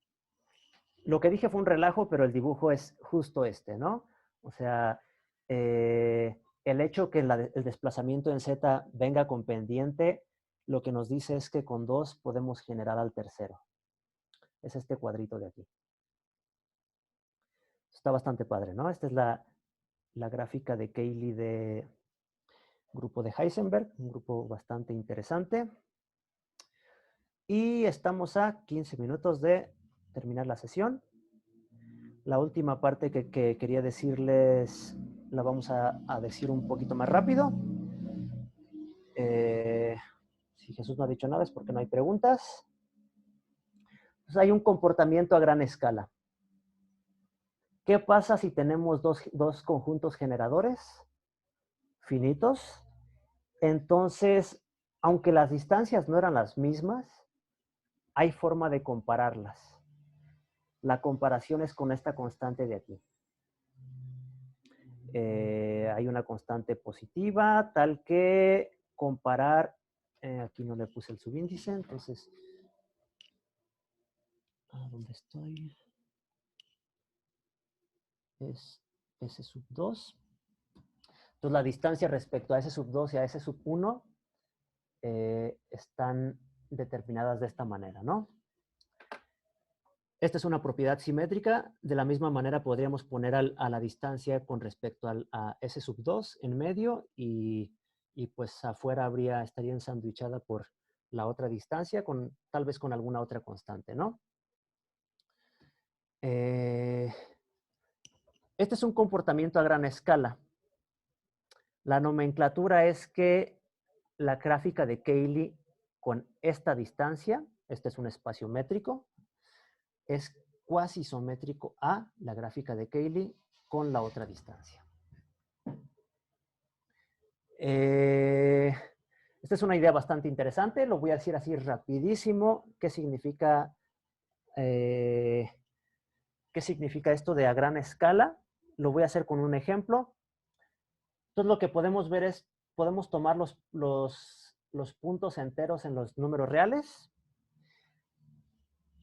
Lo que dije fue un relajo, pero el dibujo es justo este, ¿no? O sea, el hecho que el desplazamiento en Z venga con pendiente, lo que nos dice es que con 2 podemos generar al tercero. es este cuadrito de aquí. Está bastante padre, ¿no? Esta es la gráfica de Cayley de grupo de Heisenberg, un grupo bastante interesante. Y estamos a 15 minutos de terminar la sesión. La última parte que quería decirles la vamos a decir un poquito más rápido. Si Jesús no ha dicho nada es porque no hay preguntas. Entonces hay un comportamiento a gran escala. ¿Qué pasa si tenemos dos conjuntos generadores finitos? Entonces, aunque las distancias no eran las mismas, hay forma de compararlas. La comparación es con esta constante de aquí. Hay una constante positiva, tal que comparar, aquí no le puse el subíndice, entonces, ¿dónde estoy? Es S sub 2. Entonces la distancia respecto a S sub 2 y a S sub 1 están determinadas de esta manera, ¿no? Esta es una propiedad simétrica. De la misma manera podríamos poner a la distancia con respecto a S sub 2 en medio y pues afuera estaría ensandwichada por la otra distancia, tal vez con alguna otra constante, ¿no? Este es un comportamiento a gran escala. La nomenclatura es que la gráfica de Cayley con esta distancia, este es un espacio métrico, es cuasi isométrico a la gráfica de Cayley con la otra distancia. Esta es una idea bastante interesante, lo voy a decir así rapidísimo. ¿Qué significa esto de a gran escala? Lo voy a hacer con un ejemplo. Entonces lo que podemos ver es, podemos tomar los puntos enteros en los números reales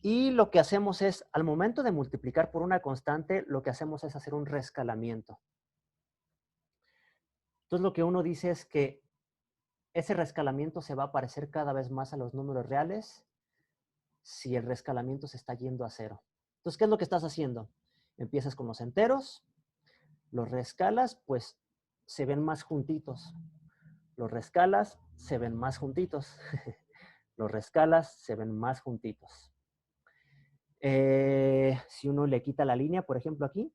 y lo que hacemos es, al momento de multiplicar por una constante, lo que hacemos es hacer un reescalamiento. Entonces lo que uno dice es que ese reescalamiento se va a parecer cada vez más a los números reales si el reescalamiento se está yendo a cero. Entonces, ¿qué es lo que estás haciendo? Empiezas con los enteros, los reescalas, pues se ven más juntitos. Los reescalas, se ven más juntitos. Los reescalas, se ven más juntitos. Si uno le quita la línea, por ejemplo, aquí,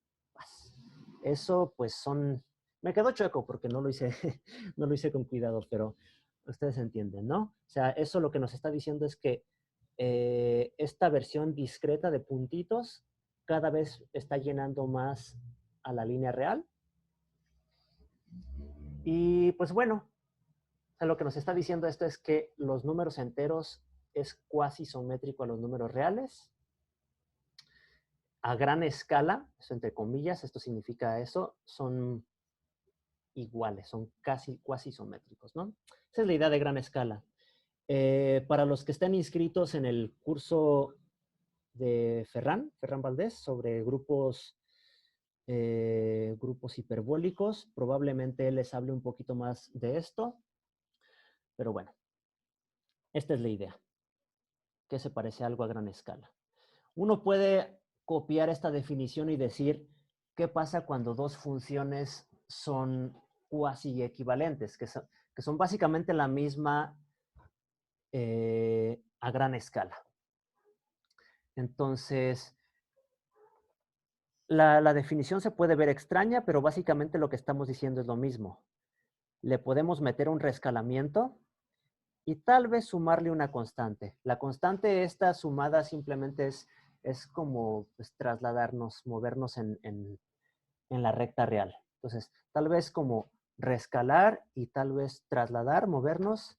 eso pues son... Me quedó chueco porque no lo hice, no lo hice con cuidado, pero ustedes entienden, ¿no? O sea, eso lo que nos está diciendo es que esta versión discreta de puntitos cada vez está llenando más a la línea real. Y pues bueno, o sea, lo que nos está diciendo esto es que los números enteros es cuasi isométrico a los números reales. A gran escala, eso entre comillas, esto significa eso, son iguales, son cuasi isométricos, ¿no? Esa es la idea de gran escala. Para los que estén inscritos en el curso de Ferran Valdés, sobre grupos hiperbólicos, probablemente él les hable un poquito más de esto, pero bueno, esta es la idea, que se parece a algo a gran escala. Uno puede copiar esta definición y decir qué pasa cuando dos funciones son cuasi equivalentes, que son básicamente la misma a gran escala. Entonces, la definición se puede ver extraña, pero básicamente lo que estamos diciendo es lo mismo. Le podemos meter un reescalamiento y tal vez sumarle una constante. La constante esta sumada simplemente es como pues, trasladarnos, movernos en la recta real. Entonces, tal vez como reescalar y tal vez trasladar, movernos,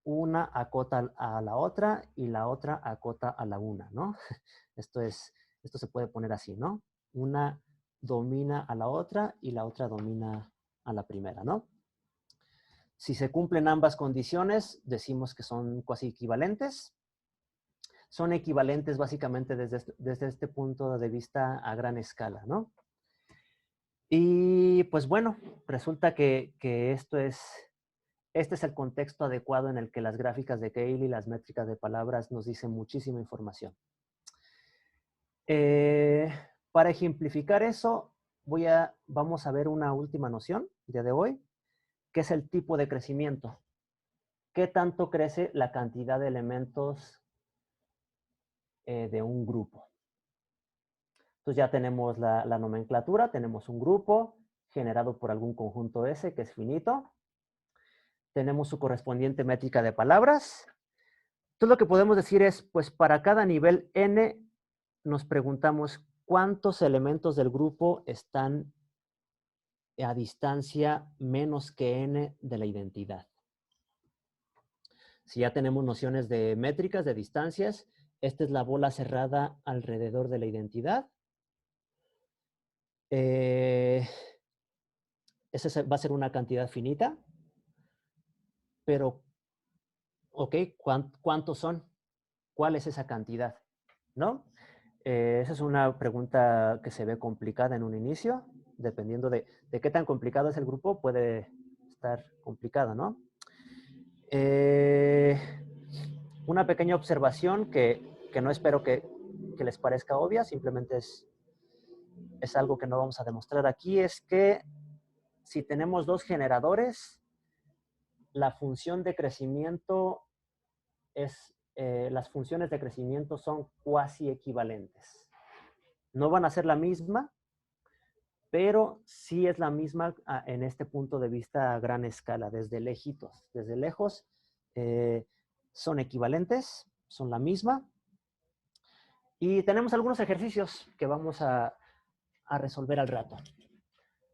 una acota a la otra y la otra acota a la una, ¿no? Esto se puede poner así, ¿no? Una domina a la otra y la otra domina a la primera, ¿no? Si se cumplen ambas condiciones, decimos que son cuasi equivalentes. Son equivalentes básicamente desde este punto de vista a gran escala, ¿no? Y pues bueno, resulta que esto es Este es el contexto adecuado en el que las gráficas de Cayley y las métricas de palabras nos dicen muchísima información. Para ejemplificar eso, vamos a ver una última noción el día de hoy, que es el tipo de crecimiento. ¿Qué tanto crece la cantidad de elementos de un grupo? Entonces ya tenemos la nomenclatura, tenemos un grupo generado por algún conjunto S que es finito. Tenemos su correspondiente métrica de palabras. Entonces lo que podemos decir es, pues para cada nivel n nos preguntamos cuántos elementos del grupo están a distancia menos que n de la identidad. Si ya tenemos nociones de métricas, de distancias, esta es la bola cerrada alrededor de la identidad. Esa va a ser una cantidad finita, pero, ok, ¿cuántos son? ¿Cuál es esa cantidad? ¿No? Esa es una pregunta que se ve complicada en un inicio. Dependiendo de qué tan complicado es el grupo, puede estar complicado, ¿no? Una pequeña observación que no espero que les parezca obvia, simplemente es algo que no vamos a demostrar aquí, es que si tenemos dos generadores, la función de crecimiento las funciones de crecimiento son cuasi equivalentes. No van a ser la misma, pero sí es la misma en este punto de vista a gran escala, desde lejitos. Desde lejos son equivalentes, son la misma. Y tenemos algunos ejercicios que vamos a resolver al rato.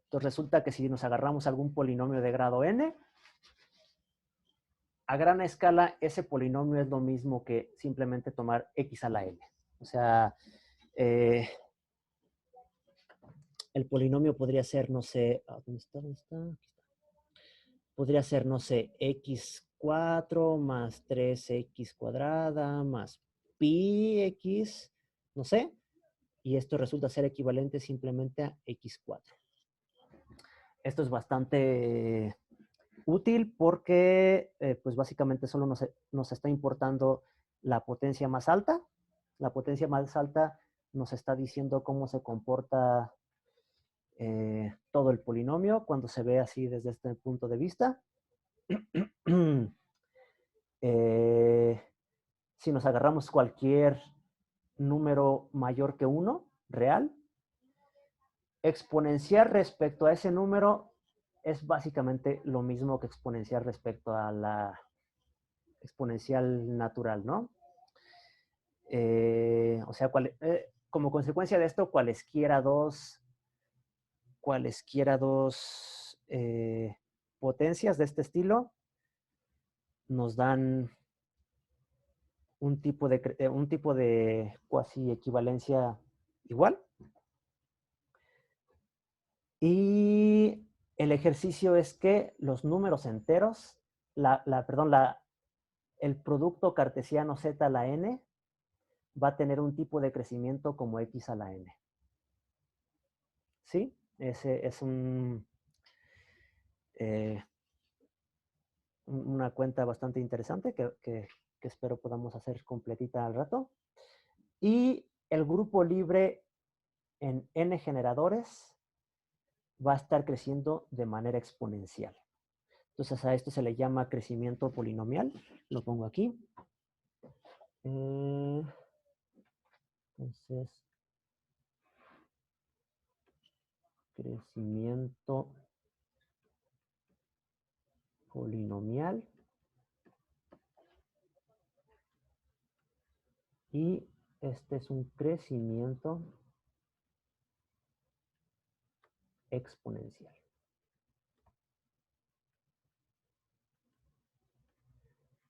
Entonces resulta que si nos agarramos algún polinomio de grado n, a gran escala ese polinomio es lo mismo que simplemente tomar x a la n. O sea, el polinomio podría ser, no sé, ¿dónde está? Aquí está. Podría ser, no sé, x4 más 3x cuadrada más pi x, no sé, y esto resulta ser equivalente simplemente a x4. Esto es bastante útil porque, pues básicamente solo nos está importando la potencia más alta. La potencia más alta nos está diciendo cómo se comporta todo el polinomio cuando se ve así desde este punto de vista. Si nos agarramos cualquier número mayor que 1, real, exponenciar respecto a ese número es básicamente lo mismo que exponenciar respecto a la exponencial natural, ¿no? O sea, como consecuencia de esto, cualesquiera dos potencias de este estilo nos dan un tipo de cuasi equivalencia igual. Y el ejercicio es que los números enteros, el producto cartesiano z a la n va a tener un tipo de crecimiento como x a la n. ¿Sí? Ese es una cuenta bastante interesante que espero podamos hacer completita al rato. Y el grupo libre en n generadores va a estar creciendo de manera exponencial. Entonces a esto se le llama crecimiento polinomial. Lo pongo aquí. Entonces, crecimiento polinomial. Y este es un crecimiento exponencial.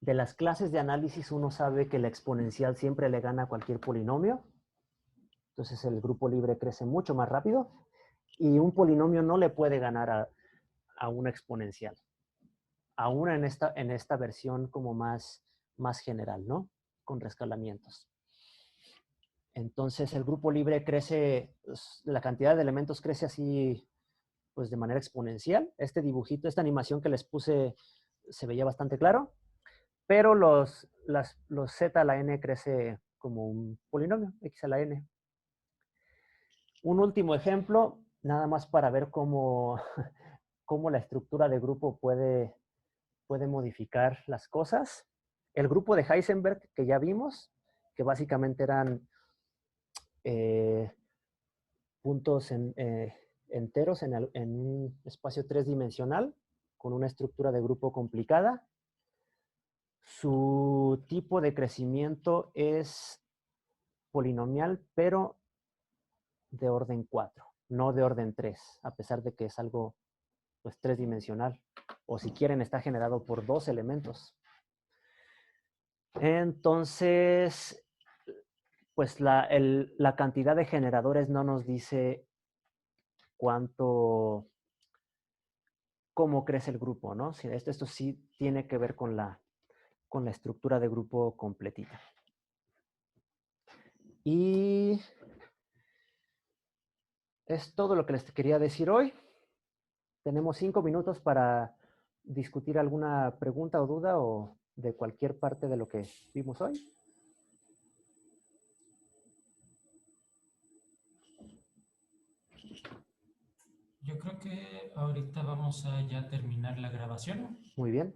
De las clases de análisis uno sabe que la exponencial siempre le gana a cualquier polinomio. Entonces el grupo libre crece mucho más rápido y un polinomio no le puede ganar a una exponencial. Aún en esta versión como más general, ¿no? Con rescalamientos. Entonces el grupo libre crece, la cantidad de elementos crece así, pues de manera exponencial. Este dibujito, esta animación que les puse se veía bastante claro, pero los z a la n crece como un polinomio, x a la n. Un último ejemplo, nada más para ver cómo, cómo la estructura de grupo puede modificar las cosas. El grupo de Heisenberg que ya vimos, que básicamente eran puntos enteros en un espacio tridimensional con una estructura de grupo complicada. Su tipo de crecimiento es polinomial, pero de orden 4, no de orden 3, a pesar de que es algo pues tridimensional. O si quieren, está generado por 2 elementos. Entonces, pues la cantidad de generadores no nos dice cómo crece el grupo, ¿no? Esto sí tiene que ver con la estructura de grupo completita. Y es todo lo que les quería decir hoy. Tenemos 5 minutos para discutir alguna pregunta o duda o de cualquier parte de lo que vimos hoy. Yo creo que ahorita vamos a ya terminar la grabación. Muy bien.